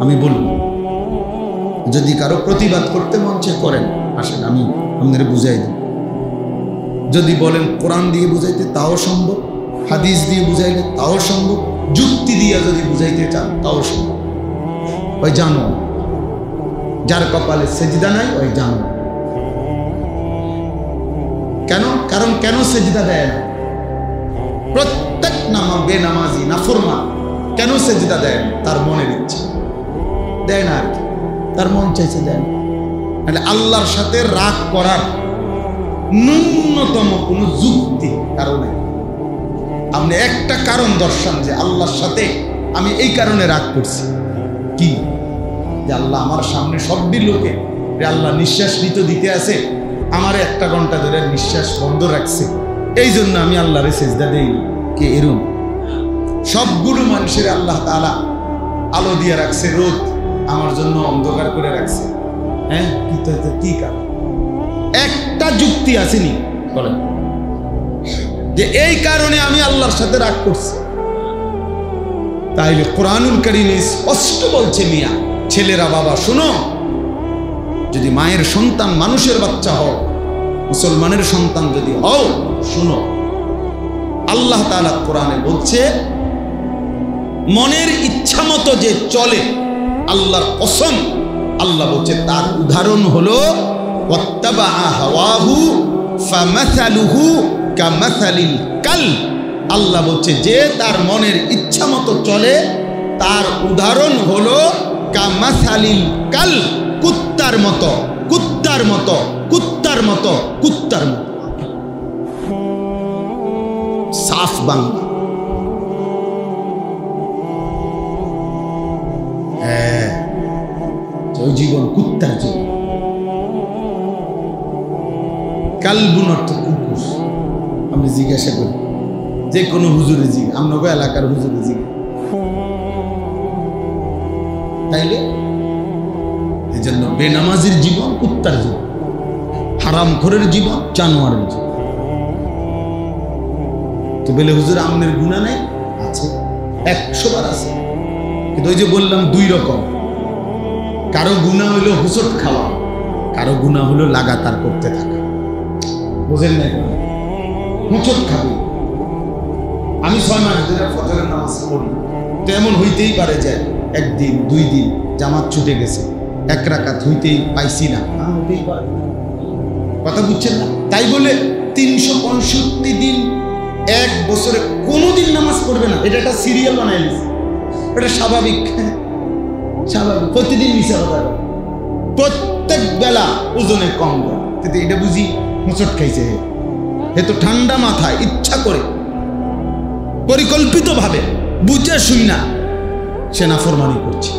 আমি বলব, যদি কারো প্রতিবাদ করতে মন চায় করেন, আসেন আমি আপনাদের বুঝাই দিই। যদি বলেন কোরআন দিয়ে বুঝাইতে তাও সম্ভব, হাদিস দিয়ে বুঝাইলে তাও সম্ভব, যুক্তি দিয়ে যদি বুঝাইতে চান তাও সম্ভব। ওই জানো, যার কপালে সেজদা নাই ওই জানো। কেন? কারণ কেন সেজদা দেয় না? প্রত্যেক বেনামাজি নাফরমান কেন সেজদা দেয় না? তার মনের ইচ্ছে দেয় না, আর কি তার মন চাইছে দেয় না। মানে আল্লাহর সাথে রাগ করার ন্যূনতম কোনো যুক্তি কারণে আপনি একটা কারণ দর্শান যে আল্লাহর সাথে আমি এই কারণে রাগ করছি, কি যে আল্লাহ আমার সামনে সবটি লোকে আল্লাহ নিঃশ্বাস নিতে দিতে আছে, আমার 1 ঘন্টা ধরে নিঃশ্বাস বন্ধ রাখছে, এই জন্য আমি আল্লাহরে সেজদা দেই। কে এরম? সবগুলো মানুষের আল্লাহ তাআলা আলো দিয়ে রাখছে, রোদ আমার জন্য অন্ধকার করে রাখছে। হ্যাঁ, কি কারণ? একটা যুক্তি আসেনি বলেন যে এই কারণে আমি আল্লাহর সাথে রাগ করছি। তাইলে কোরআনুল কারীমে স্পষ্ট বলছে, মিয়া ছেলেরা, বাবা শোনো, যদি মায়ের সন্তান মানুষের বাচ্চা হও, মুসলমানের সন্তান যদি হও, শোনো আল্লাহ তাআলা কোরআনে বলছে মনের ইচ্ছা মতো যে চলে, আল্লাহর কসম, আল্লাহ বলছে তার উদাহরণ হলো ওয়াত্তাবা হাওয়াহু ফামাসালুহু কামাসালিল কালব। আল্লাহ বলছে যে তার মনের ইচ্ছা মতো চলে, তার উদাহরণ হলো কামাসালিল কালব, কুত্তার মতো, কুত্তার মতো, কুত্তার মতো, কুত্তার মতো। সাফ বাংলা। হ্যাঁ, ওই জীবন কুত্তার জীবন। কালবুন অর্থ কুকুর। আমি জিজ্ঞাসা করি যে কোনো হুজুরে জিজ্ঞাসা, আপনাকে এলাকার হুজুরে জিজ্ঞাসা, তাইলে এই জন্য বেনামাজির জীবন কুত্তার জীবন, হারামখোরের জীবন জানোয়ারের জীবন। তো বলে হুজুর আমনের গুনাহ নাই? আছে, 100 বার আছে। কিন্তু ওই যে বললাম 2 রকম, কারো গুনাহ হলো হুসট খাওয়া, কারো গুনাহ হলো লাগাতার করতে থাকা। বুঝেন না? হুচট খাবো, আমি 6 মাস ধরে ফজরের নামাজ পড়ি, তো এমন হইতেই পারে যে 1 দিন 2 দিন জামাত ছুটে গেছে, 1 রাকাত হইতেই পাইছি না, হইতেই পারে। কথা বুঝছেন না? তাই বলে 365 দিন 1 বছরে কোনোদিন নামাজ পড়বে না, এটা একটা সিরিয়াল বানাই দিচ্ছে, এটা স্বাভাবিক। স্বাভাবিক, প্রতিদিন মিশা কথা, প্রত্যেক বেলা ওজনে কম দেয়, কিন্তু এটা বুঝি হোঁচট খাইছে, হে তো ঠান্ডা মাথায় ইচ্ছা করে পরিকল্পিতভাবে বুঝে শুই না সে নাফরমানি করছে।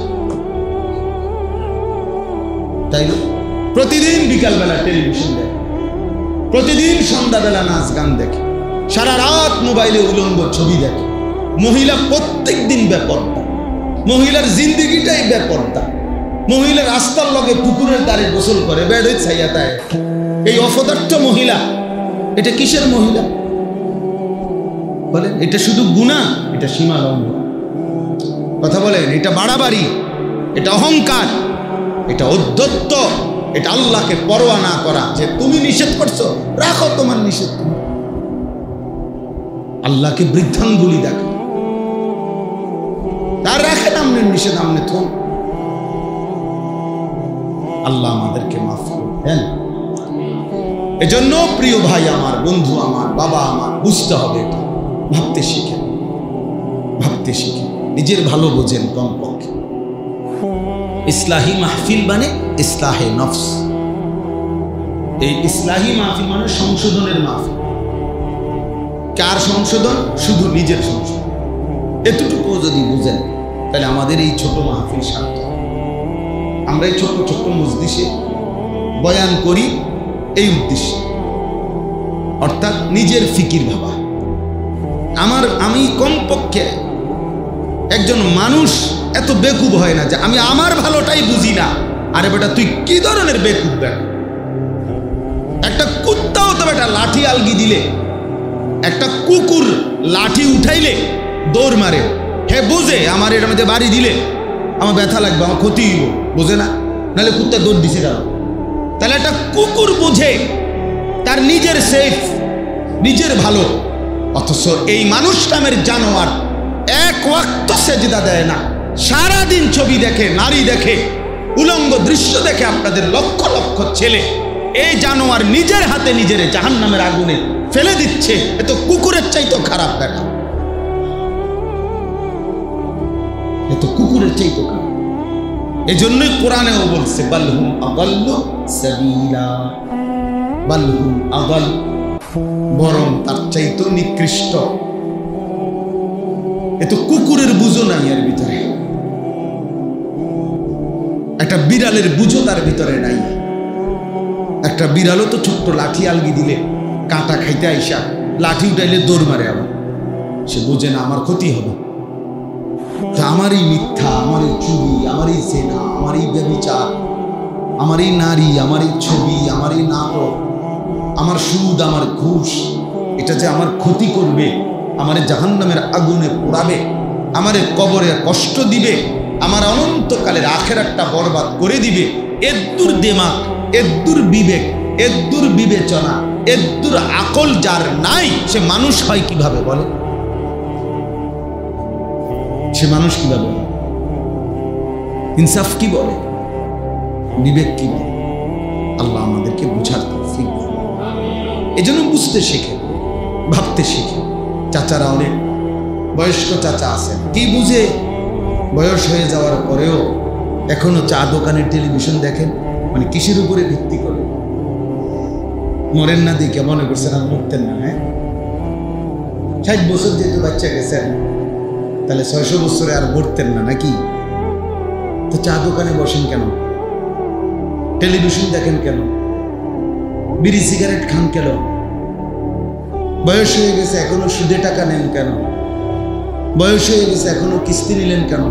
তাই প্রতিদিন বিকালবেলা টেলিভিশন দেখে, প্রতিদিন সন্ধ্যাবেলা নাচ গান দেখে, সারা রাত মোবাইলে উলঙ্গ ছবি দেখে। মহিলা প্রত্যেক দিন বেপরদা, মহিলার জিন্দিগিটাই বেপরদা। মহিলা রাস্তার লগে পুকুরের ধারে গোসল করে, বেড়ে ছাইয়া তাই। এই অপদার্থ মহিলা, এটা কিসের মহিলা বলেন? এটা শুধু গুনাহ, এটা সীমা লঙ্ঘন। কথা বলেন, এটা বাড়াবাড়ি, এটা অহংকার, এটা ঔদ্ধত্য, এটা আল্লাহকে পরোয়া না করা, যে তুমি নিষেধ করছো, রাখো তোমার নিষেধ। আল্লাহকে বৃদ্ধাঙ্গুলি দেখা, তার রাখেন আমনের নিষেধ, আমনে থন। আল্লাহ আমাদেরকে মাফ করবেন। এজন্য প্রিয় ভাই আমার, বন্ধু আমার, বাবা আমার, বুঝতে হবে এটা। ভাবতে শিখেন, ভাবতে শিখেন, নিজের ভালো বোঝেন। কমপক্ষে ইসলাহি মাহফিল মানে ইসলাহে নফস। এই ইসলাহি মাহফিল মানে সংশোধনের মাহফিল। কার সংশোধন? শুধু নিজের সংশোধন। এতটুকু যদি বুঝেন তাহলে আমাদের এই ছোট মাহফিল সার্থক। আমরা এই ছোট্ট ছোট্ট মজলিসে বয়ান করি এই উদ্দেশ্যে, অর্থাৎ নিজের ফিকির ভাবা। আমি কমপক্ষে একজন মানুষ এত বেকুব হয় না যে আমি আমার ভালোটাই বুঝি না। আরে বেটা, তুই কি ধরনের বেকুব? বেটা, একটা কুত্তাও তো বেটা লাঠি আলগি দিলে, একটা কুকুর লাঠি উঠাইলে দৌড় মারে। হ্যাঁ বোঝে আমার এটার মধ্যে বাড়ি দিলে আমার ব্যথা লাগবে, আমার ক্ষতি হইব, বোঝে না? নাহলে কুত্তা দৌড় দিছে কেন? তাহলে একটা কুকুর বোঝে তার নিজের সেফ, নিজের ভালো। অথচ এই মানুষ নামের জানোয়ার এক ওয়াক্ত সেজদা দেয় না, সারাদিন ছবি দেখে, নারী দেখে, উলঙ্গ দৃশ্য দেখে। আপনাদের লক্ষ লক্ষ ছেলে এই জানোয়ার নিজের হাতে নিজের জাহান্নামের আগুনে ফেলে দিচ্ছে। এ তো কুকুরের চাইতেও খারাপ। দেখা, এ তো কুকুরের চাইতেও খারাপ। এজন্যই কোরআনেও বলছে বালহুম আদাল্লু সাবিলা, বালহুম আদাল, বরং তার চাইতেও নিকৃষ্ট। এ তো কুকুরের বুঝো নাই এর ভিতরে, একটা বিড়ালের বুঝো তার ভিতরে নাই। একটা বিড়ালও তো ছোট্ট লাঠি আলগি দিলে, কাঁটা খাইতে আইসা লাঠি উঠাইলে দৌড় মারে। আবার সে বোঝে না আমার ক্ষতি হবে। তা আমার এই মিথ্যা, আমার এই চুরি, আমার এই জেনা, আমার এই ব্যভিচার, আমার এই নারী, আমার এই ছবি, আমার এই নাটক, আমার সুদ, আমার ঘুষ, এটা যে আমার ক্ষতি করবে, আমার জাহান্নামের আগুনে পোড়াবে, আমার কবরে কষ্ট দিবে, আমার অনন্তকালের আখেরাতটা বরবাদ করে দিবে। এদ্দুর দেমাগ, এদ্দুর বিবেক, এদ্দুর বিবেচনা, এদ্দুর আকল যার নাই, সে মানুষ হয় কিভাবে বলে? সে মানুষ কিভাবে বলে? ইনসাফ কি বলে? বিবেক কি বলে? আল্লাহ আমাদেরকে বুঝার তৌফিক দেন। এজন্য বুঝতে শিখে, ভাবতে শিখে। চাচারা, অনেক বয়স্ক চাচা আছেন, কি বুঝে বয়স হয়ে যাওয়ার পরেও এখনো চা দোকানের টেলিভিশন দেখেন। মানে কিসের উপরে ভিত্তি করে? মরেন না দিকে মনে করছেন আর মরতেন না? হ্যাঁ, 60 বছর যেহেতু বাচ্চা গেছেন, তাহলে 600 বছরে আর মরতেন না নাকি? তো চা দোকানে বসেন কেন? টেলিভিশন দেখেন কেন? বিড়ি সিগারেট খান কেন? বয়স হয়ে গেছে এখনো সুদে টাকা নেন কেন? বয়স হয়ে গেছে এখনো কিস্তি নিলেন কেন?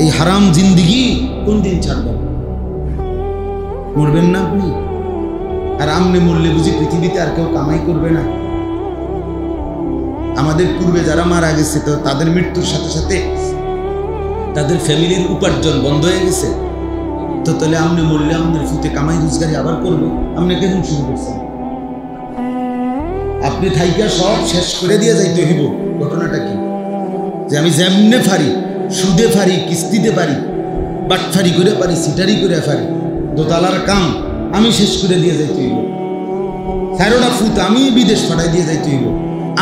এই হারাম জিন্দিগি কোন দিন ছাড়বেন? মরবেন না আপনি? আর আমনে মরলে বুঝি পৃথিবীতে আর কেউ কামাই করবে না? আমাদের পূর্বে যারা মারা গেছে, তো তাদের মৃত্যুর সাথে সাথে তাদের ফ্যামিলির উপার্জন বন্ধ হয়ে গেছে। তো তাহলে আমনে মরলে আমাদের ফুতে কামাই রোজগারি আবার করবে? আপনি কেন শুরু করছেন? আপনি থাইকা সব শেষ করে দিয়ে যাইতে হইব। ঘটনাটা কি? যে আমি যেমনে পারি, সুদে পারি, কিস্তিতে পারি, বাটফারি করে পারি, সিটারি করে পারি, দোতলার কাম আমি শেষ করে দিয়ে যাইতে হইব। 13টা ফুট আমি বিদেশ পাঠাই দিয়ে যাইতে হইব।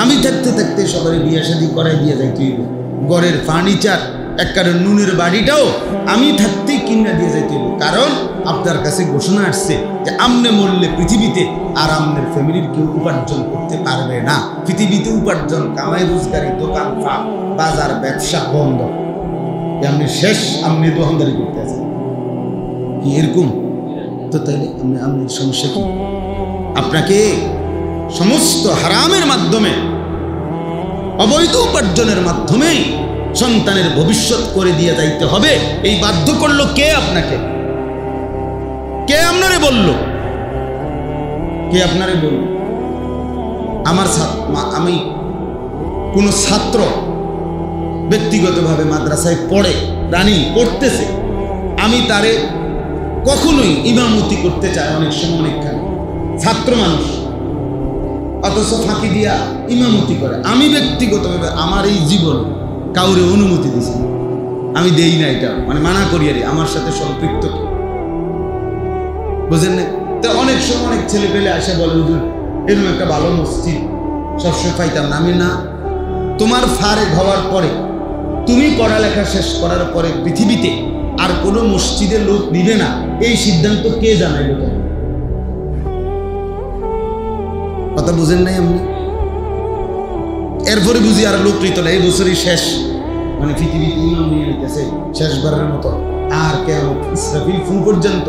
আমি থাকতে থাকতে সবাই বিয়ে শাদী করাই দিয়ে যাইতে হইব। ঘরের ফার্নিচার, একবারে নুনের বাড়িটাও আমি থাকতেই কিনা দিয়ে যাইতে হইব। কারণ আপনার কাছে ঘোষণা আসছে যে আমনে মরলে পৃথিবীতে আর আমনের ফ্যামিলির কেউ উপার্জন করতে পারবে না। পৃথিবীতে উপার্জন, কামাই রোজগারি, দোকান ফাঁক, বাজার, ব্যবসা বন্ধ। আপনি শেষ, আপনি দোকানদারি করতে আছেন কি এরকম? তো তাইলে আপনার সমস্যা কি? আপনাকে সমস্ত হারামের মাধ্যমে, অবৈধ উপার্জনের মাধ্যমেই সন্তানের ভবিষ্যৎ করে দিয়ে যাইতে হবে। এই বাধ্য করলো কে আপনাকে? কে আপনারে বলল? কে আপনারে বলল? আমি কোন ছাত্র ব্যক্তিগতভাবে মাদ্রাসায় পড়ে, রানি পড়তেছে, আমি তারে কখনোই ইমামতি করতে চায় অনেক সময় অনেকখানি ছাত্র মানুষ, অথচ ফাঁকি দিয়া ইমামতি করে। আমি ব্যক্তিগতভাবে আমার এই জীবন কাউরে অনুমতি দিছি, আমি দেই না, এটা মানে মানা করি আর আমার সাথে সম্পৃক্ত, বুঝেন না? তো অনেক সময় অনেক ছেলে পেলে আসে বলে হুজুর এরকম একটা ভালো মসজিদ সবসময় পাইতাম না। আমি না, তোমার ফারেক হওয়ার পরে, তুমি পড়ালেখা শেষ করার পরে পৃথিবীতে আর কোনো মসজিদে লোক নিবে না, এই সিদ্ধান্ত কে জানাইল? কথা বুঝেন নাই আপনি? এরপরে বুঝি আর লোক নিত না, এই বছরই শেষ, মানে পৃথিবীতে ইমাম নিয়ে নিতেছে শেষবারের মতো, আর কেউ ইসরাফিল ফুল পর্যন্ত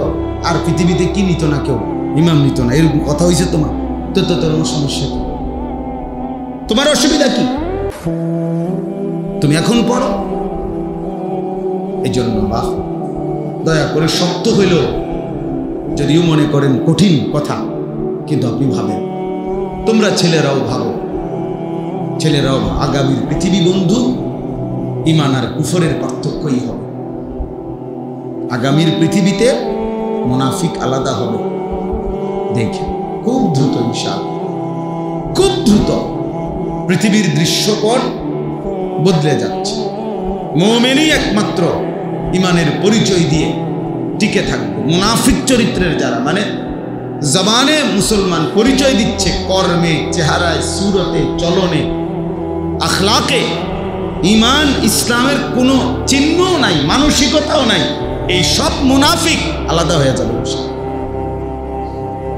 আর পৃথিবীতে কি নিত না, কেউ ইমাম নিত না, এরকম কথা হয়েছে তোমার? তো তোর সমস্যা কি? তোমার অসুবিধা কি? তুমি এখন পড়ো। এই জন্য বাহ, দয়া করে শক্ত হইল যদিও মনে করেন কঠিন কথা, কিন্তু আপনি ভাবেন, তোমরা ছেলেরাও ভাবো, ছেলেরাও আগামীর পৃথিবী বন্ধু ঈমান আর কুফরের পার্থক্যই হবে। আগামীর পৃথিবীতে মুনাফিক আলাদা হবে, দেখে খুব দ্রুত, ইনশাআল্লাহ খুব দ্রুত পৃথিবীর দৃশ্যপট বদলে যাচ্ছে। মুমিনই একমাত্র ঈমানের পরিচয় দিয়ে টিকে থাকবে। মুনাফিক চরিত্রের যারা, মানে জবানে মুসলমান পরিচয় দিচ্ছে, কর্মে, চেহারায়, সুরতে, চলনে, আখলাকে ঈমান ইসলামের কোনো চিহ্নও নাই, মানসিকতাও নাই, এই সব মুনাফিক আলাদা হয়ে যাবে।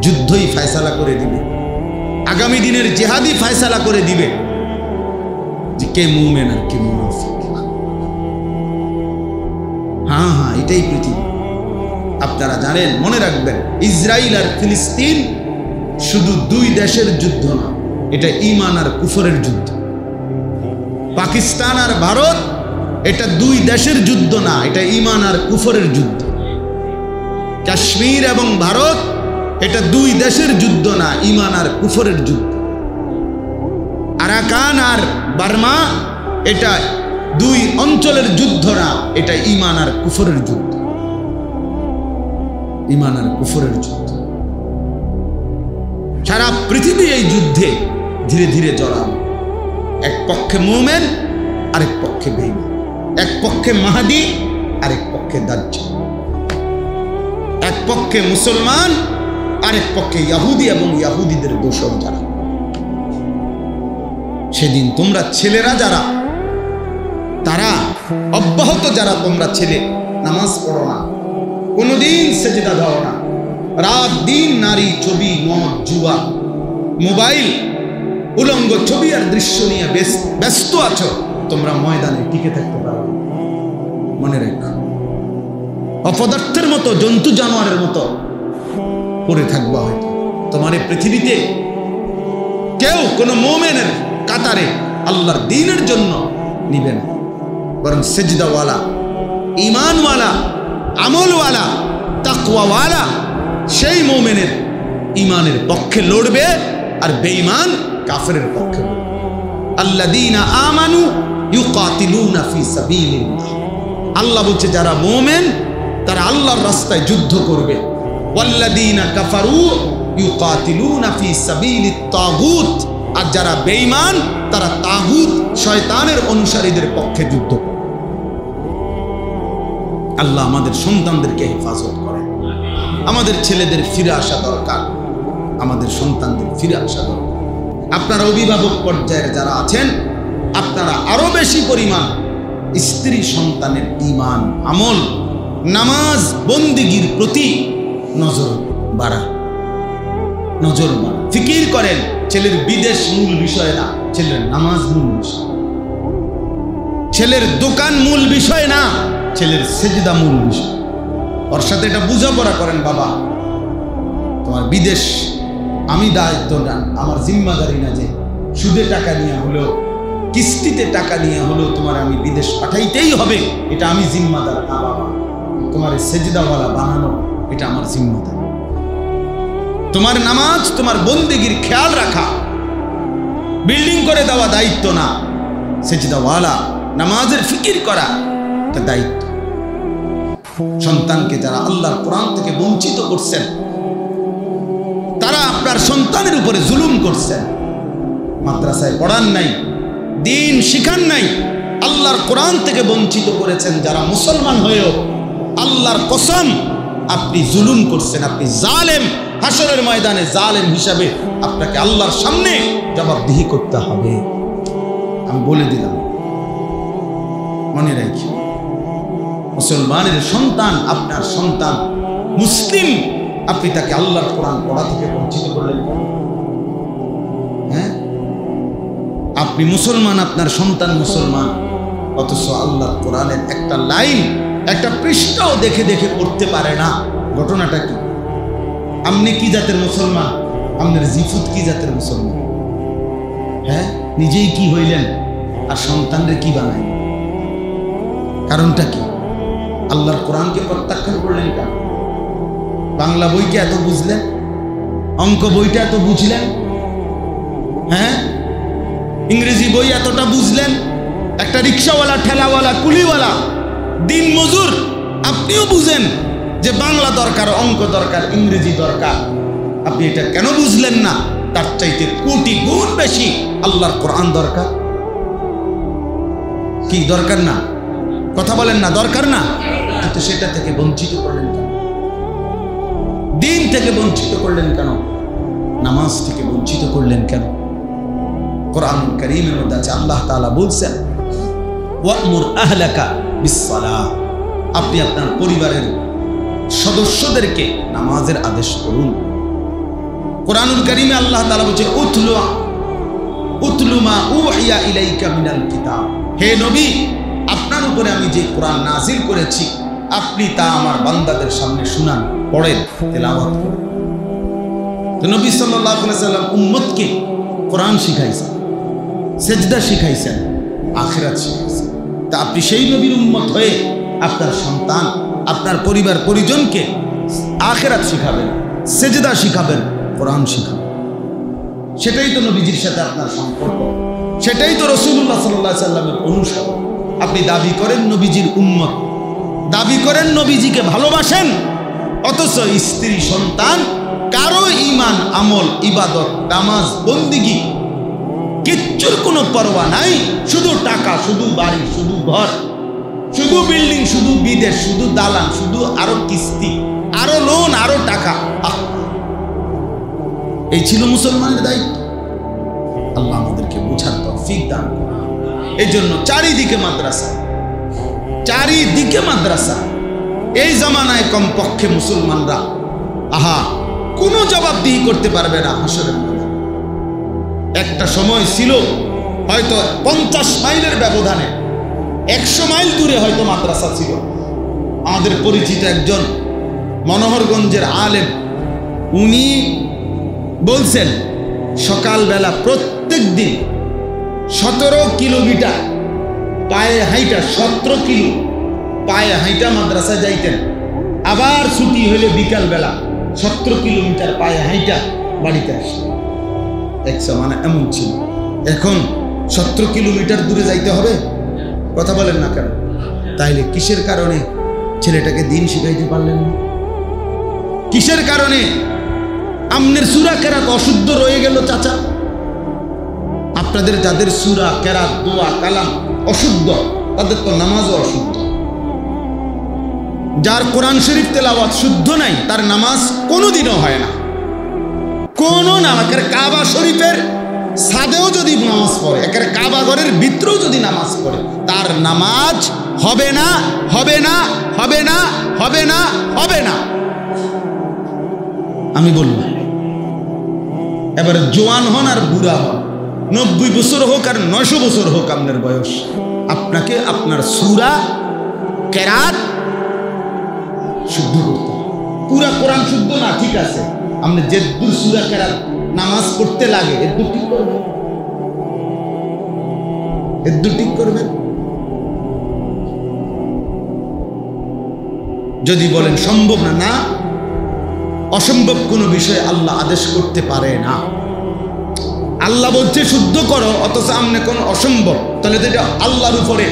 যুদ্ধই ফয়সালা করে দিবে, আগামী দিনের জিহাদি ফয়সালা করে দিবে যে কে মুমিন আর কে মুনাফিক। হ্যাঁ, এটাই পৃথিবী। আপনারা জানেন, মনে রাখবেন, ইসরায়েল আর ফিলিস্তিন শুধু দুই দেশের যুদ্ধ না, এটা ঈমান আর কুফরের যুদ্ধ। পাকিস্তান আর ভারত, এটা দুই দেশের যুদ্ধ না, এটা ঈমান আর কুফরের যুদ্ধ। কাশ্মীর এবং ভারত, এটা দুই দেশের যুদ্ধ না, ঈমান আর কুফরের যুদ্ধ। আরাকান আর বার্মা, এটা দুই অঞ্চলের যুদ্ধ না, এটা ঈমান আর কুফরের যুদ্ধ। ঈমান আর কুফরের যুদ্ধ। সারা পৃথিবী এই যুদ্ধে ধীরে ধীরে জড়াবে। এক পক্ষে মুমিন, আরেক পক্ষে বেঈমান। এক পক্ষে মাহদি, আরেক পক্ষে দাজ্জাল। এক পক্ষে মুসলমান, আরেক পক্ষে ইহুদি এবং ইহুদিদের দোসর যারা। সেদিন তোমরা ছেলেরা যারা, তারা অব্যাহত যারা তোমরা ছেলে, নামাজ পড়ো না, কোনোদিন সেজদা দাও না, রাত দিন নারী, ছবি, মদ, জুয়া, মোবাইল, উলঙ্গ ছবি আর দৃশ্য নিয়ে ব্যস্ত আছো, তোমরা ময়দানে টিকে থাকতে পারো। মনে রেখো, অপদার্থের মতো, জন্তু জানোয়ারের মতো পড়ে থাকবা। হয়তো তোমার এই পৃথিবীতে কেউ কোনো মুমিনের কাতারে আল্লাহর দ্বীনের জন্য নিবে না, বরং সেজদাওয়ালা, ঈমানওয়ালা, আমলওয়ালা, তাকওয়াওয়ালা সেই মুমিনের ঈমানের পক্ষে লড়বে, আর বেঈমান কাফেরের পক্ষে লড়বে। আল্লাযীনা আমানু ইউকাতিলুনা ফি সাবিলিল্লাহ। আল্লাহ বলছে যারা মুমিন তারা আল্লাহর রাস্তায় যুদ্ধ করবে। ওয়াল্লাযীনা কাফারু ইউকাতিলুনা ফি সাবিলিত তাগুত। আর যারা বেঈমান তারা তাগুত, শয়তানের অনুসারীদের পক্ষে যুদ্ধ করে। আল্লাহ আমাদের সন্তানদেরকে হেফাজত করেন। আমাদের ছেলেদের ফিরে আসা দরকার, আমাদের সন্তানদের ফিরে আসা দরকার। আপনারা অভিভাবক পর্যায়ের যারা আছেন, আপনারা আরো বেশি পরিমাণ স্ত্রী সন্তানের ঈমান, আমল, নামাজ, বন্দেগীর প্রতি নজর বাড়ান, নজর বাড়ান। ফিকির করেন, ছেলের বিদেশ মূল বিষয় না, ছেলের নামাজ মূল বিষয়। ছেলের দোকান মূল বিষয় না, ছেলের সেজদা মূল বিষয়। ওর সাথে এটা বোঝাপড়া করেন, বাবা তোমার বিদেশ আমি দায়িত্ব নেন, আমার জিম্মাদারি না যে সুদে টাকা নিয়ে হলেও, কিস্তিতে টাকা নিয়ে হলেও তোমার আমি বিদেশ পাঠাইতেই হবে, এটা আমি জিম্মাদার না বাবা। তোমার সেজদাওয়ালা বানানো এটা আমার জিম্মাদার। তোমার নামাজ, তোমার বন্দেগীর খেয়াল রাখা, বিল্ডিং করে দেওয়া দায়িত্ব না, সেজদাওয়ালা নামাজের ফিকির করা এটা দায়িত্ব। সন্তানকে যারা আল্লাহর কোরআন থেকে বঞ্চিত করছেন, তারা আপনার সন্তানের উপরে জুলুম করছেন। মাদ্রাসায় পড়ান নাই, দিন শিখান নাই, আল্লাহর কোরআন থেকে বঞ্চিত করেছেন যারা মুসলমান হয়েও। আল্লাহর কসম, আপনি জুলুম করছেন, আপনি জালেম। হাসরের ময়দানে জালেম হিসাবে আপনাকে আল্লাহর সামনে জবাবদিহি করতে হবে। আমি বলে দিলাম, মনে রাখি, মুসলমানের সন্তান আপনার সন্তান, মুসলিম, আপনি তাকে আল্লাহর কোরআন পড়া থেকে বঞ্চিত করলেন। হ্যাঁ, আপনি মুসলমান, আপনার সন্তান মুসলমান, অথচ আল্লাহর কোরআনের একটা লাইন, একটা পৃষ্ঠাও দেখে দেখে পড়তে পারে না। ঘটনাটা কি? আপনি কি জাতের মুসলমান? আপনার জিফুত কি জাতের মুসলমান? হ্যাঁ, নিজেই কি হইলেন আর সন্তানরে কি বানাই? কারণটা কি? আল্লাহর কোরআনকে প্রত্যাখ্যান করলেন কেন? বাংলা বইকে এত বুঝলেন, অঙ্ক বইটা এত বুঝলেন, হ্যাঁ, ইংরেজি বই এতটা বুঝলেন, একটা রিক্সাওয়ালা, ঠেলাওয়ালা, কুলিওয়ালা, দিন মজুর, আপনিও বুঝেন যে বাংলা দরকার, অঙ্ক দরকার, ইংরেজি দরকার। আপনি এটা কেন বুঝলেন না? তার চাইতে কোটি গুণ বেশি আল্লাহর কোরআন দরকার। কি দরকার না? কথা বলেন না, দরকার না? কিন্তু সেটা থেকে বঞ্চিত করলেন কেন? দিন থেকে বঞ্চিত করলেন কেন? নামাজ থেকে বঞ্চিত করলেন কেন? কোরআন কারীমের মধ্যে আছে, আল্লাহ তাআলা বলছেন, ওয়া'মুর আহলাকা বিস-সালাহ, আপনি আপনার পরিবারের সদস্যদেরকে নামাজের আদেশ করুন। কোরআনুল কারীমে আল্লাহ তাআলা বলছে, উতলু মা উহিয়া ইলাইকা মিনাল কিতাব, হে নবী, আপনার উপরে আমি যে কোরআন নাজিল করেছি, আপনি তা আমার বান্দাদের সামনে শুনান, পড়েন, তেলাওয়াত করেন। তো নবী সাল্লাল্লাহু আলাইহি ওয়াসাল্লাম উম্মতকে কোরআন শিখাইছেন, সেজদা শিখাইছেন, আখিরাত শিখাইছেন। তা আপনি সেই নবীর উম্মত হয়ে আপনার সন্তান, আপনার পরিবার পরিজনকে আখিরাত শিখাবেন, সেজদা শিখাবেন, কোরআন শিখাবেন। সেটাই তো নবীজির সাথে আপনার সম্পর্ক, সেটাই তো রাসূলুল্লাহ সাল্লাল্লাহু আলাইহি ওয়াসাল্লামের অনুসরণ। আপনি দাবি করেন নবীজির উম্মত, দাবি করেন নবীজিকে ভালোবাসেন, অথচ স্ত্রী, সন্তান, কারো ঈমান, আমল, ইবাদত, নামাজ, বন্দেগী কিচ্ছুর কোনো পরোয়া নাই। শুধু টাকা, শুধু বাড়ি, শুধু ঘর, শুধু বিল্ডিং, শুধু বিদেশ, শুধু দালান, শুধু আরো কিস্তি, আরো লোন, আরো টাকা। এই ছিল মুসলমানের দায়িত্ব। আল্লাহ আমাদেরকে বুঝার তৌফিক দান করুন। এই জন্য চারিদিকে মাদ্রাসা, চারিদিকে মাদ্রাসা। এই জামানায় কমপক্ষে মুসলমানরা কোনো জবাবদিহি করতে পারবে না হাসরের ময়দানে। একটা সময় ছিল হয়তো 50 মাইলের ব্যবধানে, 100 মাইল দূরে হয়তো মাদ্রাসা ছিল। আমাদের পরিচিত একজন মনোহরগঞ্জের আলেম, উনি বলছেন সকালবেলা প্রত্যেক দিন 17 কিলোমিটার পায়ে হাইটা, 17 কিলো পায়ে হাইটা মাদ্রাসা যাইতেন। আবার ছুটি হইলে বিকালবেলা 17 কিলোমিটার পায়ে হাইটা বাড়িতে আসতেন। এক সময় এমন ছিল। এখন 17 কিলোমিটার দূরে যাইতে হবে? কথা বলেন না কেন? তাইলে কিসের কারণে ছেলেটাকে দিন শিখাইতে পারলেন না? কিসের কারণে আমনের সূরা কেরাত অশুদ্ধ রয়ে গেল? চাচা, আপনাদের যাদের সূরা কেরাত, দোয়া, কালাম অশুদ্ধ, তাদের তো নামাজও অশুদ্ধ। যার কোরআন শরীফ তেলাওয়াত শুদ্ধ নাই, তার নামাজ কোনোদিনও হয় না। কোনো নামাজ, কাবা শরীফের ছাদেও যদি নামাজ পড়ে, একের কাবা ঘরের ভিতরেও যদি নামাজ পড়ে, তার নামাজ হবে না, হবে না, হবে না, হবে না, হবে না। আমি বললাম, এবার জোয়ান হন আর বুড়া হন, 90 বছর হোক আর 900 বছর হোক আপনার বয়স, আপনাকে আপনার সূরা কেরাত শুদ্ধ করতে হবে। পুরা কোরআন শুদ্ধ না, ঠিক আছে, আপনি যে দূর সূরা কেরাত নামাজ পড়তে লাগে এর দূর ঠিক করবেন, এর দূর ঠিক করবেন। যদি বলেন সম্ভব না, না, অসম্ভব কোনো বিষয় আল্লাহ আদেশ করতে পারে না। আল্লাহ বলছে শুদ্ধ করো, অথচ আমনে কোন অসম্ভব, তাহলে তো এটা আল্লাহর উপরে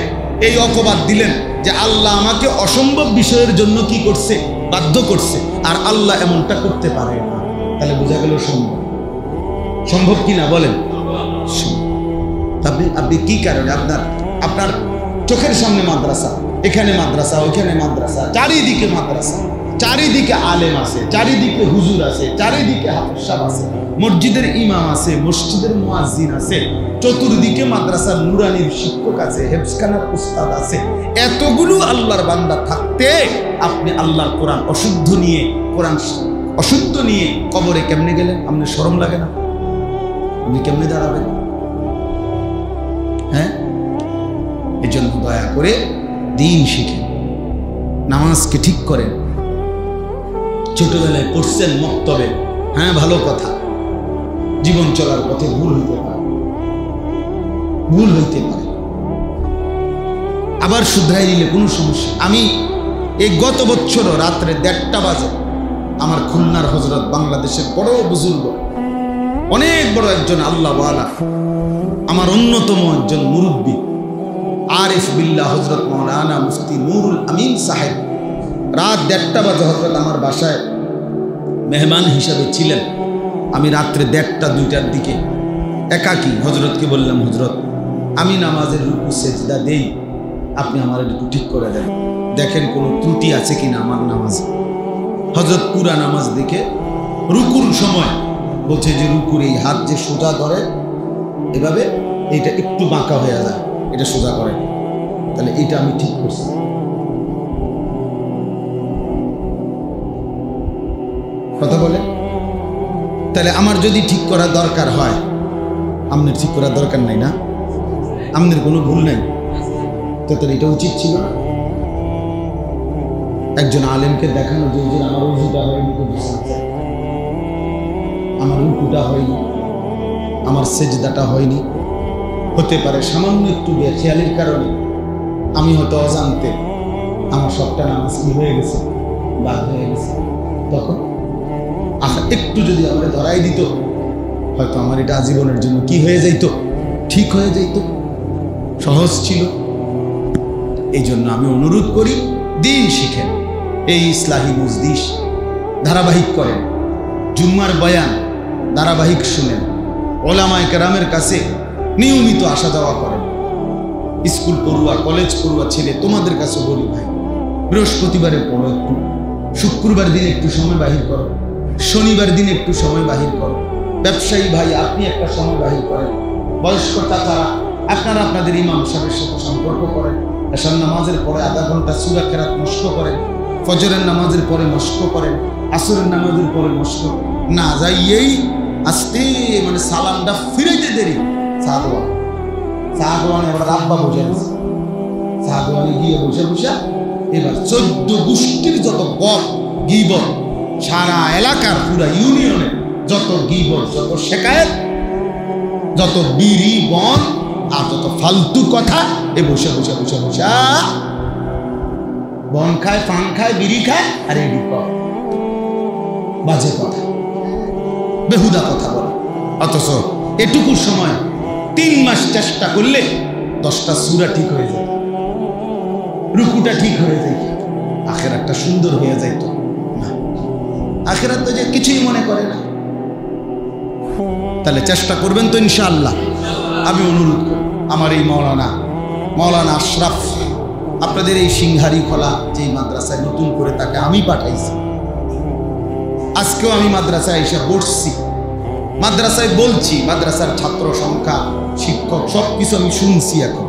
এই অপবাদ দিলেন যে আল্লাহ আমাকে অসম্ভব বিষয়ের জন্য কি করছে, বাধ্য করছে, আর আল্লাহ এমনটা করতে পারে না। তাহলে বোঝা গেল সম্ভব। সম্ভব কি না বলেন? আপনি কি কারণে আপনার চোখের সামনে মাদ্রাসা, এখানে মাদ্রাসা, ওইখানে মাদ্রাসা, চারিদিকে মাদ্রাসা, চারিদিকে আলেম আছে, চারিদিকে হুজুর আছে, চারিদিকে হাফেজ সাহেব আছে, মসজিদের ইমাম আছে, মসজিদের মুয়াজ্জিন আছে, চতুর্দিকে মাদ্রাসার নুরানির শিক্ষক আছে, হেফজখানার উস্তাদ আছে, এতগুলো আল্লাহর বান্দা থাকতে আপনি আল্লাহর কোরআন অশুদ্ধ নিয়ে কবরে কেমনে গেলেন? আপনার শরম লাগে না? আপনি কেমনে দাঁড়াবেন? হ্যাঁ, এই জন্য দয়া করে দিন শিখেন, নামাজকে ঠিক করেন। ছোটবেলায় পড়ছেন মক্তবে, হ্যাঁ ভালো কথা, জীবন চলার পথে ভুল হইতে পারে, আবার শুধরাই নিলে কোনো সমস্যা। আমি এই গত বছর রাত্রে 1:30 বাজে আমার খুলনার হযরত, বাংলাদেশের বড় বুজুর্গ, অনেক বড় একজন আল্লাহ ওয়ালা, আমার অন্যতম একজন মুরব্বী আরিফ বিল্লাহ হযরত মাওলানা মুফতি নুরুল আমিন সাহেব, রাত 1:30 বাজে হযরত আমার বাসায় মেহমান হিসাবে ছিলেন। আমি রাত্রে 1:30-2টার দিকে একাকী হযরতকে বললাম, হযরত আমি নামাজের রুকু সেজদা দেই, আপনি আমার একটু ঠিক করে দেন, দেখেন কোনো ত্রুটি আছে কিনা আমার নামাজে। হযরত পুরা নামাজ দেখে রুকুর সময় বলছে যে রুকুর এই হাত যে সোজা ধরে এভাবে, এটা একটু বাঁকা হয়ে যায়, এটা সোজা করে, তাহলে এটা আমি ঠিক করছি। কথা বলে, তাহলে আমার যদি ঠিক করার দরকার হয়, আপনার ঠিক করার দরকার নাই না? আপনার কোনো ভুল নাই, তো তাহলে এটা উচিত ছিল না একজন আলেমকে দেখানো যে আমার উজুটা হয়নি, আমার রুকুটা হয়নি, আমার সেজদাটা হয়নি, হতে পারে সামান্য একটু বেখেয়ালির কারণে আমি হয়তো অজান্তে আমার সবটা নামাজ কি হয়ে গেছে, বাদ হয়ে গেছে। তখন একটু যদি আমরা ধরাই দিত, হয়তো আমার এটা আজীবনের জন্য কি হয়ে যাইতো, ঠিক হয়ে যাইতো, সহজ ছিল। এই জন্য আমি অনুরোধ করি, দিন শিখেন, এই ইসলাহি মজলিস ধারাবাহিক করেন, জুম্মার বয়ান ধারাবাহিক শুনেন, ওলামায়ে কেরামের কাছে নিয়মিত আসা যাওয়া করেন। স্কুল পড়ুয়া, কলেজ পড়ুয়া ছেলে, তোমাদের কাছে বলি ভাই, বৃহস্পতিবারে পড়ো একটু, শুক্রবার দিন একটু সময় বাহির করো, শনিবার দিন একটু সময় বাহির করো। ব্যবসায়ী ভাই, আপনি একটা সময় বাহির করেন। বয়স্ক চাচারা, আপনারা আপনাদের ইমাম সাহেবের সাথে সম্পর্ক করেন। এশার নামাজের পরে আধা ঘন্টা সূরা কেরাত মশক করেন, ফজরের নামাজের পরে মশক করেন, আসরের নামাজের পরে মশক না যাইয়েই আস্তে মানে সালামটা ফিরাইতে দেরি। সাহাদওয়ানে এবার আব্বা বসে আছে, সাহাদওয়ানে গিয়ে বসে এবার 14 গোষ্ঠীর যত গপ গীবত, সারা এলাকার পুরা ইউনিয়নের যত গীবত, যত শেকায়েত, যত বিড়ি বন আর যত ফালতু কথা, এ বসে বন খায়, পান খায়, বিড়ি খায়, আর এই বাজে কথা, বেহুদা কথা বলে। অথচ এটুকু সময় 3 মাস চেষ্টা করলে 10টা সূরা ঠিক হয়ে যায়, রুকুটা ঠিক হয়ে যায়, আখিরাতটা সুন্দর হয়ে যাইতো না। আখিরাত তো যে কিছুই মনে করে না। তাহলে চেষ্টা করবেন তো ইনশাআল্লাহ। আমি অনুরোধ করি, আমার এই মাওলানা আশরাফ, আপনাদের এই সিংহারি খোলা যে মাদ্রাসায় নতুন করে তাকে আমি পাঠাইছি, আজকেও আমি মাদ্রাসায় এসে বসছি, মাদ্রাসায় বলছি, মাদ্রাসার ছাত্র সংখ্যা, শিক্ষক সবকিছু আমি শুনছি। এখন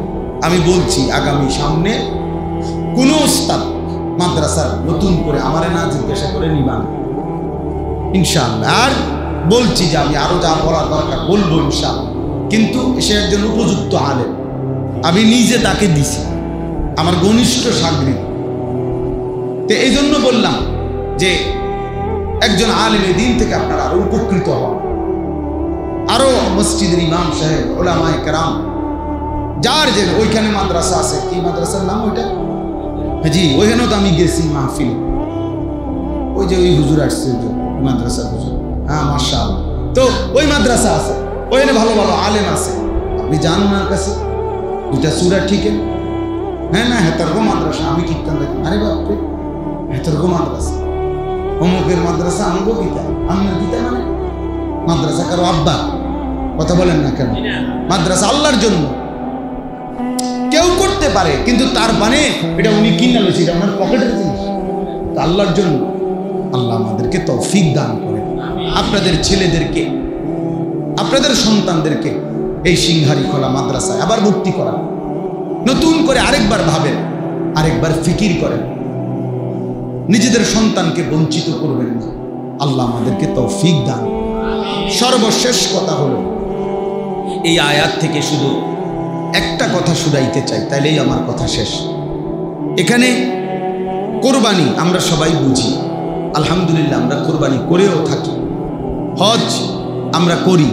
আমি বলছি, আগামী সামনে কোন উস্তাদ মাদ্রাসার নতুন করে আমারে না জিজ্ঞাসা করে নিবান ইনশাআল্লাহ। আর বলছি যে আমি আরো যা বলার দরকার বলবো ইনশাআল্লাহ, কিন্তু সে একজন উপযুক্ত আলেম, আমি নিজে তাকে দিছি, আমার ঘনিষ্ঠ সাগরিদ। তো এই জন্য বললাম যে একজন আলেমের দিন থেকে আপনারা আরো উপকৃত হন, আরো মসজিদের ইমাম সাহেব, ওলামায়ে কেরাম, যার যে ওইখানে মাদ্রাসা আছে, কি মাদ্রাসার নাম ওইটা? জি, ওইখানেও তো আমি গেছি মাহফিলে, ওই যে ওই হুজুর আসছে, মাদ্রাসার হুজুর, হ্যাঁ মাশাআল্লাহ। তো ওই মাদ্রাসা আছে, ওইখানে ভালো ভালো আলেম আছে, আপনি যান ওনার কাছে, 2টা সূরা ঠিক হ্যাঁ না হেতর্গ মাদ্রাসা আমি কীর্তন দেখি, আরে বাপরে হেতর্গ মাদ্রাসা, অমুকের মাদ্রাসা আমগো গীতা, আমার গীতা মানে মাদ্রাসা কারো আব্বা, কথা বলেন না কেন? মাদ্রাসা আল্লাহর জন্য কেউ করতে পারে, কিন্তু তার মানে এটা উনি কিনা লইছে, এটা ওনার পকেটের জিনিস, আল্লাহর জন্য। আল্লাহ আমাদেরকে তৌফিক দান করেন, আপনাদের ছেলেদেরকে, আপনাদের সন্তানদেরকে এই সিংহারিখোলা মাদ্রাসায় আবার ভর্তি করা, নতুন করে আরেকবার ভাবেন, আরেকবার ফিকির করেন, নিজেদের সন্তানকে বঞ্চিত করবেন না। আল্লাহ আমাদেরকে তৌফিক দান। সর্বশেষ কথা হলো, এই আয়াত থেকে শুধু একটা কথা শুনাইতে চাই, তাইলেই আমার কথা শেষ। এখানে কোরবানি আমরা সবাই বুঝি, আলহামদুলিল্লাহ আমরা কোরবানি করেও থাকি, হজ আমরা করি,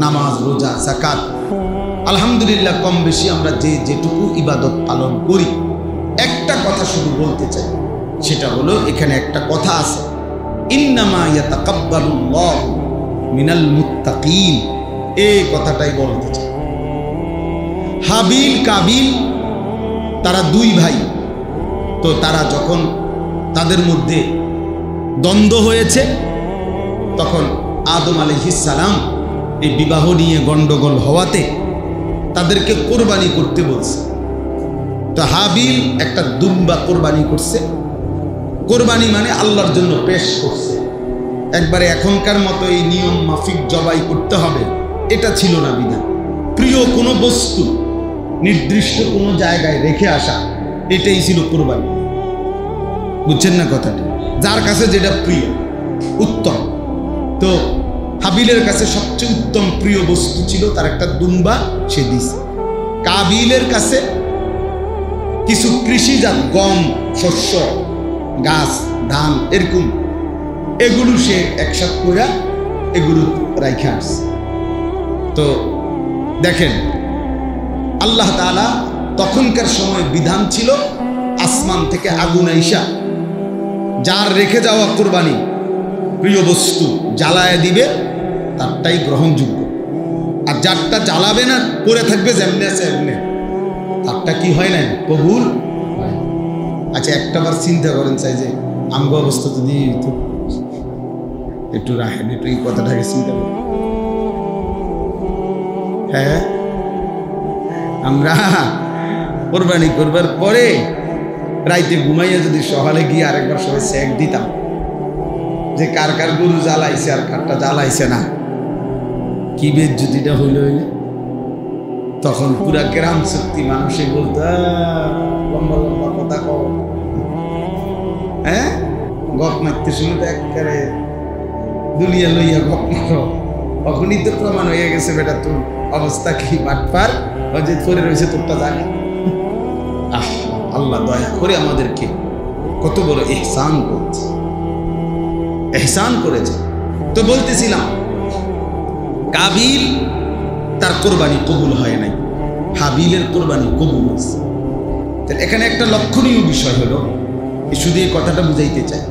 নামাজ রোজা যাকাত আলহামদুলিল্লাহ কম বেশি আমরা যেটুকু ইবাদত পালন করি। একটা কথা শুধু বলতে চাই, সেটা হলো এখানে একটা কথা আছে, ইন্নামা ইয়াতাকাব্বালুল্লাহু মিনাল মুত্তাকিন, এই কথাটাই বলতে চাই। হাবিল কাবিল তারা দুই ভাই, তো তারা যখন তাদের মধ্যে দ্বন্দ্ব হয়েছে, তখন আদম আলাইহিস সালাম এই বিবাহ নিয়ে গন্ডগোল হওয়াতে তাদেরকে কোরবানি করতে বলছে। তো হাবিল একটা দুম্বা কোরবানি করছে, কোরবানি মানে আল্লাহর জন্য পেশ করছে। একবারে এখনকার মতো এই নিয়ম মাফিক জবাই করতে হবে এটা ছিল না বিধান। প্রিয় কোনো বস্তু নির্দিষ্ট কোনো জায়গায় রেখে আসা, এটাই ছিল কোরবানি। বুঝছেন না কথাটা? যার কাছে যেটা প্রিয় উত্তম, তো হাবিলের কাছে সবচেয়ে উত্তম প্রিয় বস্তু ছিল তার একটা দুম্বা, সে দিছে। কাবিলের কাছে কিছু কৃষিজাত গম, শস্য, গাছ, ধান এরকম এগুলো সে একসাথে করে এগুলো রাইখে আসছে। তো দেখেন আল্লাহ তাআলা তখনকার সময় বিধান ছিল আসমান থেকে আগুন আইসা যার রেখে যাওয়া কোরবানি প্রিয় বস্তু জ্বালায় দিবে তারটাই গ্রহণযোগ্য, আর যারটা জ্বালাবে না পড়ে থাকবে যেমনি আছে এমনি, তারটা কি হয় না কবুল। আচ্ছা একটাবার চিন্তা করেন চাই যে আমগো অবস্থা যদি একটু রাখেন, একটু এই কথাটাকে চিন্তা করেন। হ্যাঁ আমরা কোরবানি করবার পরে রাইতে ঘুমাইয়া যদি সকালে গিয়ে আরেকবার সবাই চেক দিতাম যে কার কার গরু জ্বালাইছে আর কারটা জ্বালাইছে না, কি বেজ্জতিটা হইলে তখন পুরা গ্রাম শক্তি মানুষে বলতো লম্বা লম্বা কথা কও, হ্যাঁ গপ মারতে শুনে তো একবারে দুলিয়া লইয়া গপ মারো, তখনই তো প্রমাণ হয়ে গেছে বেটা তোর অবস্থা কি বাটপার, যে পরে রয়েছে তোরটা জানি। আল্লাহ দয়া করে আমাদেরকে কত বড় ইহসান করেছে, ইহসান করেছে। তো বলতেছিলাম কাবিল তার কোরবানি কবুল হয় নাই, হাবিলের কোরবানি কবুল হয়েছে। তাহলে এখানে একটা লক্ষণীয় বিষয় হলো, শুধু এই কথাটা বুঝাইতে চাই,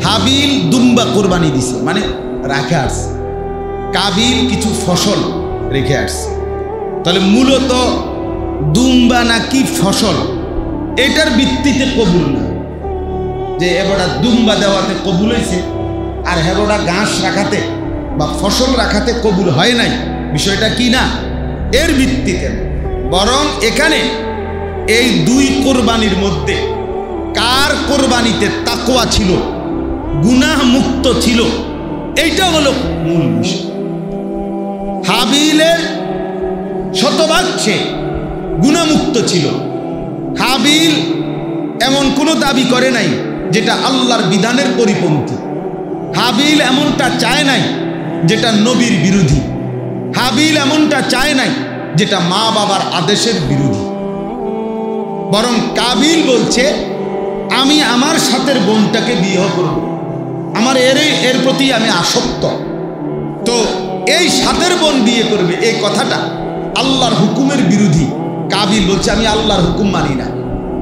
হাবিল দুম্বা কোরবানি দিছে মানে রাখে আসছে, কাবিল কিছু ফসল রেখে আসছে। তাহলে মূলত দুম্বা নাকি ফসল এটার ভিত্তিতে কবুল না, যে এবারটা দুম্বা দেওয়াতে কবুল হয়েছে আর হেবড়া ঘাস রাখাতে বা ফসল রাখাতে কবুল হয় নাই, বিষয়টা কি না এর ভিত্তিতে, বরং এখানে এই দুই কোরবানির মধ্যে কার কোরবানিতে তাকওয়া ছিল, গুনাহ মুক্ত ছিল, এইটা হলো মূল বিষয়। হাবিলের শতভাগ সে গুনাহমুক্ত ছিল, হাবিল এমন কোনো দাবি করে নাই যেটা আল্লাহর বিধানের পরিপন্থী, হাবিল এমনটা চায় নাই যেটা নবীর বিরোধী, হাবিল এমনটা চায় নাই যেটা মা বাবার আদেশের বিরোধী, বরং কাবিল বলছে আমি আমার সাথের বোনটাকে বিয়ে করব, আমার এর প্রতি আমি আসক্ত, তো এই সাথের বোন বিয়ে করবে এই কথাটা আল্লাহর হুকুমের বিরোধী। কাবিল বলছে আমি আল্লাহর হুকুম মানি না,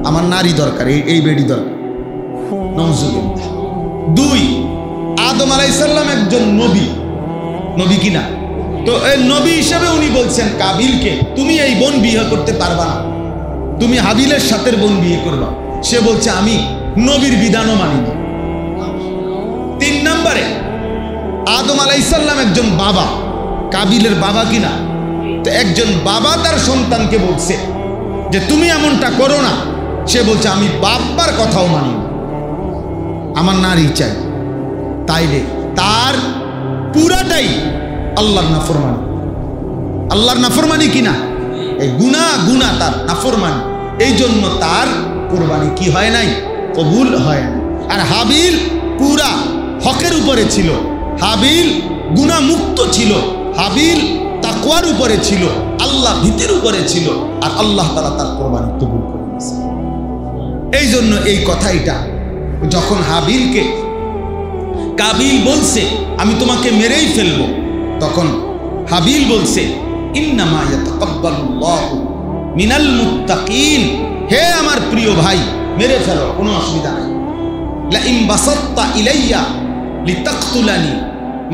আমার নারী দরকার, এই বেডি দরকার। নাউযুবিল্লাহ। দুই, আদম আলাইহিস সালাম একজন নবী কিনা, তো এই নবী হিসেবে উনি বলছেন কাবিলকে তুমি এই বোন বিয়ে করতে পারবা না, তুমি হাবিলের সাথে বোন বিয়ে করবা। সে বলছে আমি নবীর বিধানও মানি না। 3 নম্বরে আদম আলাইহিস সালাম একজন বাবা, কাবিলের বাবা কিনা, তো একজন বাবা তার সন্তানকে বলছে যে তুমি এমনটা করো না। সে বলছে আমি বাবার কথাও মানি না, আমার নারী চাই। তাইলে তার পুরাটাই আল্লাহর নাফরমানি। আল্লাহর নাফরমানি কিনা, এই গুনাহ তার নাফরমানি। এই জন্য তার কুরবানি কি হয় নাই, কবুল হয় না। আর হাবিল পুরা হকের উপরে ছিল, হাবিল গুনাহ মুক্ত ছিল, হাবিল তাকওয়ার উপরে ছিল, আল্লাহ ভীতির উপরে ছিল। আর আল্লাহ তাআলা তার কুরবানি কবুল করে নিয়েছে। এই জন্য এই কথাইটা যখন হাবিলকে কাবিল বলছে আমি তোমাকে মেরেই ফেলবো, তখন হাবিল বলছে ইন্নামা ইয়াতাকাব্বালুল্লাহু মিনাল মুত্তাকিন, হে আমার প্রিয় ভাই মেরে ফেলো, কোনো অসুবিধা নাই। লা ইন বাসাত্তা ইলাইয়া লিতাকতুলানি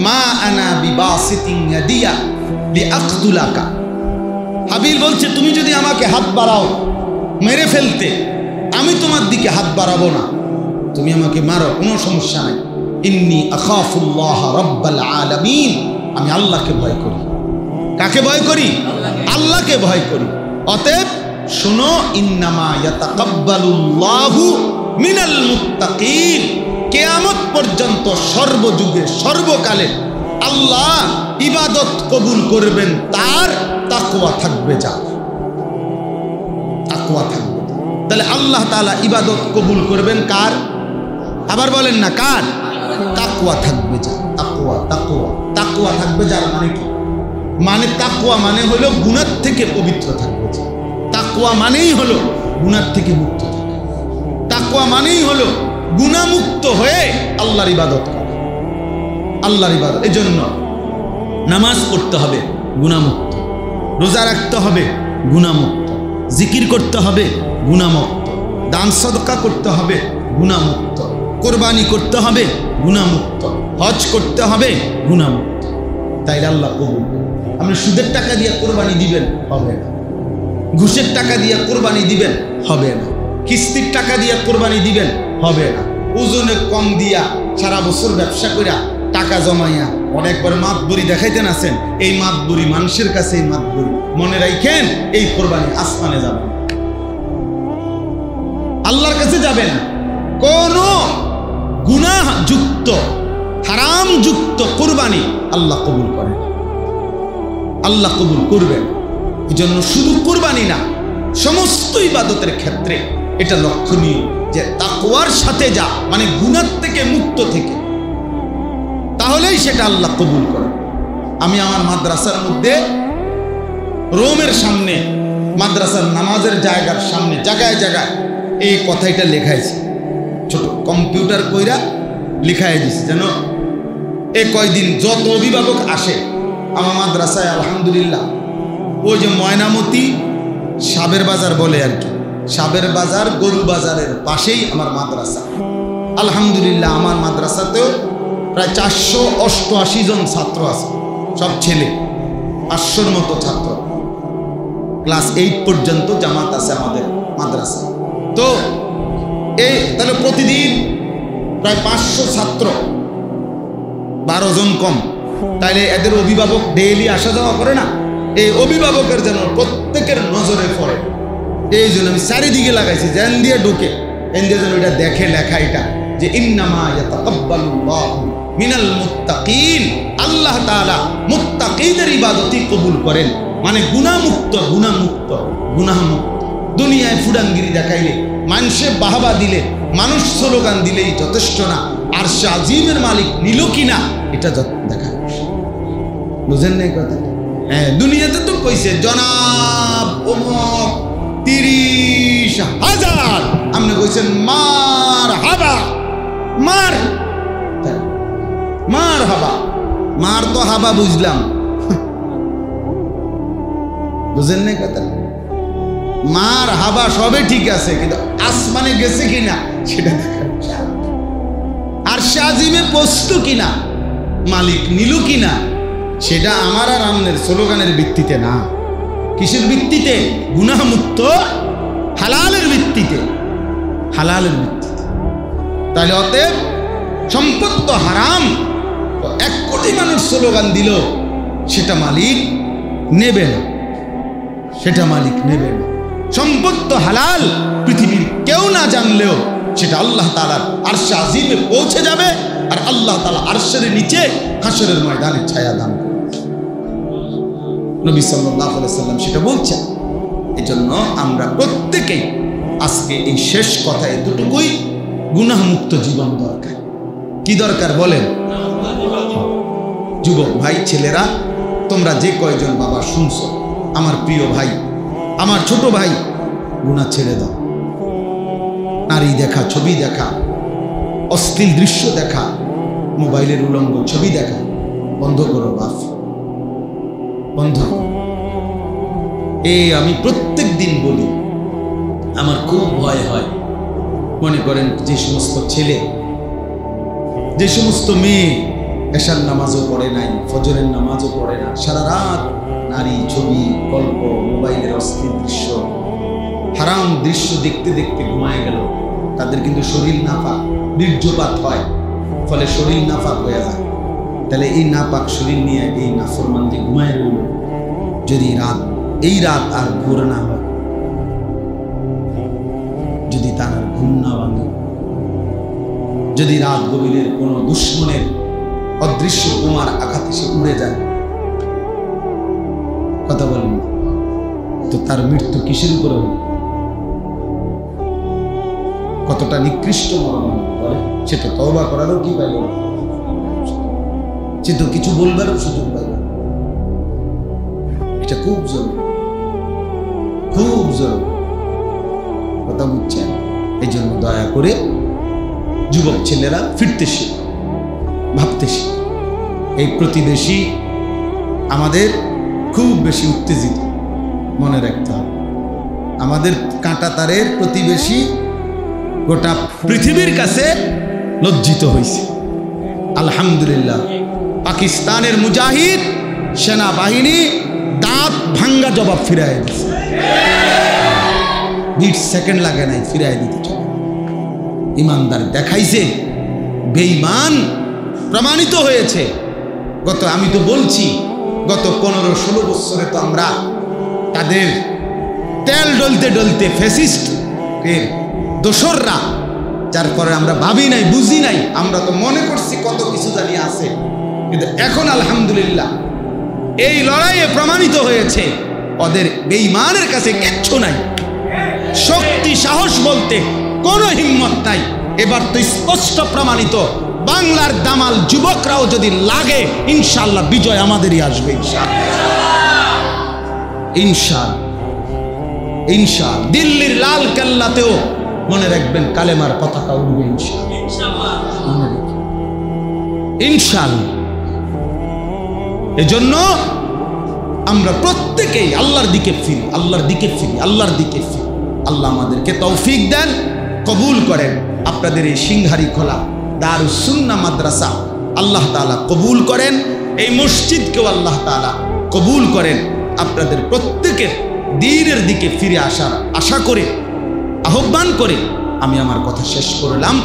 মা আনা বিবাসিতিন ইয়াদিয়া লিআকতুলাকা। হাবিল বলছে তুমি যদি আমাকে হাত বাড়াও মেরে ফেলতে, আমি তোমার দিকে হাত বাড়াবো না, তুমি আমাকে মারো, কোনো সমস্যা নাই। ইন্নী আখাফুল্লাহ রাব্বাল আলামিন, আমি আল্লাহকে ভয় করি। কাকে ভয় করি? আল্লাহকে ভয় করি। অতএব শোনো, ইন্নামা ইয়াতাকাব্বালুল্লাহু মিনাল মুত্তাকিন, কিয়ামত পর্যন্ত সর্বযুগে সর্বকালে আল্লাহ ইবাদত কবুল করবেন তার তাকওয়া থাকবে, যার তাকওয়া থাকবে। তাহলে আল্লাহ তাআলা ইবাদত কবুল করবেন কার? আবার বলেন না কার? তাকওয়া থাকবে যার। তাকওয়া থাকবে যার মানে কি? মানে তাকওয়া মানে হলো গুনাহ থেকে পবিত্র থাকবে। তাকওয়া মানেই হলো গুনাহ থেকে মুক্ত থাকা। তাকওয়া মানেই হলো গুনাহমুক্ত হয়ে আল্লাহর ইবাদত করা। আল্লাহর ইবাদত, এজন্য নামাজ পড়তে হবে গুনাহমুক্ত, রোজা রাখতে হবে গুনাহমুক্ত, জিকির করতে হবে গুনাহমুক্ত, দান সদকা করতে হবে গুনাহমুক্ত, কোরবানি করতে হবে গুনাহমুক্ত, হজ করতে হবে গুনাহমুক্ত। তাইলে আল্লাহ কবুল। আপনি সুদের টাকা দিয়ে কোরবানি দিবেন, হবে না। ঘুষের টাকা দিয়ে কোরবানি দিবেন, হবে না। কিস্তির টাকা দিয়ে কোরবানি দিবেন, হবে না। ওজনে কম দিয়া সারা বছর ব্যবসা কইরা টাকা জমাইয়া অনেকবার মাতবুরি দেখাইতেন আছেন, এই মাতবুরি মানুষের কাছে, এই মাতবুরি মনে রাখেন, এই কোরবানি আসমানে যাবে, আল্লাহর কাছে যাবে না। কোন গুনাহ যুক্ত হারাম যুক্ত কোরবানি আল্লাহ কবুল করেন, আল্লাহ কবুল করবেন। এই জন্য শুধু কোরবানি না, সমস্ত ইবাদতের ক্ষেত্রে এটা লক্ষণীয় যে তাকওয়ার সাথে যা, মানে গুনাহ থেকে মুক্ত থেকে, তাহলেই সেটা আল্লাহ কবুল করেন। আমি আমার মাদ্রাসার মধ্যে রোমের সামনে, মাদ্রাসার নামাজের জায়গার সামনে জায়গায় জায়গায় এই কথাটা লেখাইছে, ছোট কম্পিউটার কইরা লিখাই দিছে, যেন এ কয়দিন যত অভিভাবক আসে আমার মাদ্রাসায়, আলহামদুলিল্লাহ, ওই যে ময়নামতি সাবের বাজার বলে আর কি, সাবের বাজার গরু বাজারের পাশেই আমার মাদ্রাসা। আলহামদুলিল্লাহ আমার মাদ্রাসাতেও প্রায় 488 জন ছাত্র আছে, সব ছেলে, 500-র মতো ছাত্র, ক্লাস 8 পর্যন্ত জামাত আছে আমাদের মাদ্রাসা। তো এই তাহলে প্রতিদিন প্রায় 500 ছাত্র, 12 জন কম, তাইলে এদের অভিভাবক ডেইলি আসা যাওয়া করে না, এই অভিভাবকের যেন প্রত্যেকের নজরে পড়ে, এই জন্য আমি চারিদিকে লাগাইছি, যেন দিয়ে ঢুকে এন দিয়ে যেন এটা দেখে লেখা এটা যে ইন্নামা ইয়াতাকাব্বালুল্লাহু মিনাল মুত্তাকিন, আল্লাহ তাআলা মুত্তাকিদের ইবাদতই কবুল করেন, মানে গুনাহমুক্ত, গুনাহমুক্ত। দুনিয়ায় ফুডাঙ্গিরি দেখাইলে, মানুষে বাহাবা দিলে, মানুষ স্লোগান দিলেই যথেষ্ট না, আরশে আজিমের মালিক নিল কিনা এটা দেখায়। বুঝেন না এই কথা? হ্যাঁ, দুনিয়াতে তো কইছে জনাব অমুক 30,000, আপনি কইছেন মার হাবা, মার হাবা, মার তো হাবা বুঝলাম, বুঝেন না কথা? মার হাবা সবে ঠিক আছে, কিন্তু আসমানে গেছে কিনা সেটা দেখা, আর শাজিমে পৌঁছতো কিনা, মালিক নিল কিনা, সেটা আমার আর আমনের স্লোগানের ভিত্তিতে না। কিসের ভিত্তিতে? গুনাহমুক্ত হালালের ভিত্তিতে, হালালের ভিত্তিতে। তাহলে অতএব সম্পদ তো হারাম, 1 কোটি মানুষ স্লোগান দিল, সেটা মালিক নেবে না, সেটা মালিক নেবে না। সম্পদ তো হালাল, পৃথিবীর কেউ না জানলেও সেটা আল্লাহ তাআলার আরশে আজিমে পৌঁছে যাবে, আর আল্লাহ তাআলা আরশের নিচে হাসরের ময়দানে ছায়া দান করবে। নবী সাল্লাল্লাহু আলাইহি সাল্লাম সেটা বলছেন। এজন্য আমরা প্রত্যেকেই আজকে এই শেষ কথা এতটুকুই, গুনাহমুক্ত জীবন দরকার। কি দরকার বলেন? যুবক ভাই, ছেলেরা, তোমরা যে কয়জন বাবা শুনছো, আমার প্রিয় ভাই, আমার ছোট ভাই, গুনাহ ছেড়ে দাও। নারী দেখা, ছবি দেখা, অশ্লীল দৃশ্য দেখা, মোবাইলের উলঙ্গ ছবি দেখা বন্ধ করো বাপ, বন্ধ করো। আমি প্রত্যেক দিন বলি, আমার খুব ভয় হয়। মনে করেন যে সমস্ত ছেলে, যে সমস্ত মেয়ে এশার নামাজও পড়ে নাই, ফজরের নামাজও পড়ে না, সারা রাত নারী, ছবি, গল্প, মোবাইলের অশ্লীল দৃশ্য, হারাম দৃশ্য দেখতে দেখতে ঘুমায় গেল, তাদের কিন্তু শরীর নাপাক, বীর্যপাত হয়, ফলে শরীর নাপাক হয়ে যায়। তাহলে এই নাপাক শরীর নিয়ে এই নাফরমান যে ঘুমায় রইল, যদি এই রাত আর ভোর না হয়, যদি তার আর ঘুম না ভাঙে, যদি রাত গভীরের কোনো দুশ্মনের অদৃশ্য বোমার আঘাতে সে উড়ে যায়, কথা বলেন, তো তার মৃত্যু কিসের উপরে হল? কতটা নিকৃষ্ট মরণ বলে, সে তো তওবা করারও কি পাইল, সে তো কিছু বলবারও সুযোগ পাইল। এটা খুব জরুরি, খুব জরুরি, কথা বুঝছেন? এই জন্য দয়া করে যুবক ছেলেরা ফিরতে শিখ, ভাবতে শিখ। এই প্রতিবেশী আমাদের খুব বেশি উত্তেজিত, মনে রাখতে হবে। আমাদের কাঁটা তারের প্রতিবেশী গোটা পৃথিবীর কাছে লজ্জিত হয়েছে। আলহামদুলিল্লাহ, পাকিস্তানের মুজাহিদ সেনাবাহিনী দাঁত ভাঙ্গা জবাব ফিরাই দিচ্ছে, 20 সেকেন্ড লাগে নাই, ফিরাই দিতে চলে। ইমানদার দেখাইছে, বেঈমান প্রমাণিত হয়েছে। আমি তো বলছি, গত 15-16 বছরে তো আমরা তাদের তেল ডলতে ডলতে ফ্যাসিস্ট এর দোসররা, যার পরে আমরা ভাবি নাই, বুঝি নাই, আমরা তো মনে করছি কত কিছু জানি আছে, কিন্তু এখন আলহামদুলিল্লাহ এই লড়াইয়ে প্রমাণিত হয়েছে ওদের বেঈমানের কাছে কিচ্ছু নাই, শক্তি সাহস বলতে কোনো হিম্মত নাই। এবার তো স্পষ্ট প্রমাণিত, বাংলার দামাল যুবকরাও যদি লাগে, ইনশাআল্লাহ বিজয় আমাদেরই আসবে, ইনশাআল্লাহ। দিল্লির লাল কেল্লাতেও মনে রাখবেন কালেমার পতাকা উড়বে, ইনশাআল্লাহ। এজন্য আমরা প্রত্যেকেই আল্লাহর দিকে ফিরি, আল্লাহর দিকে ফিরি, আল্লাহর দিকে ফিরি। আল্লাহ আমাদেরকে তৌফিক দেন, কবুল করেন। আপনাদের এই সিংহারি খোলা দারুস সুন্নাহ মাদ্রাসা আল্লাহ তাআলা কবুল করেন, এই মসজিদকেও আল্লাহ তাআলা কবুল করেন। আপনাদের প্রত্যেকের দ্বীনের দিকে ফিরে আসার আশা করে, আহ্বান করে আমি আমার কথা শেষ করলাম।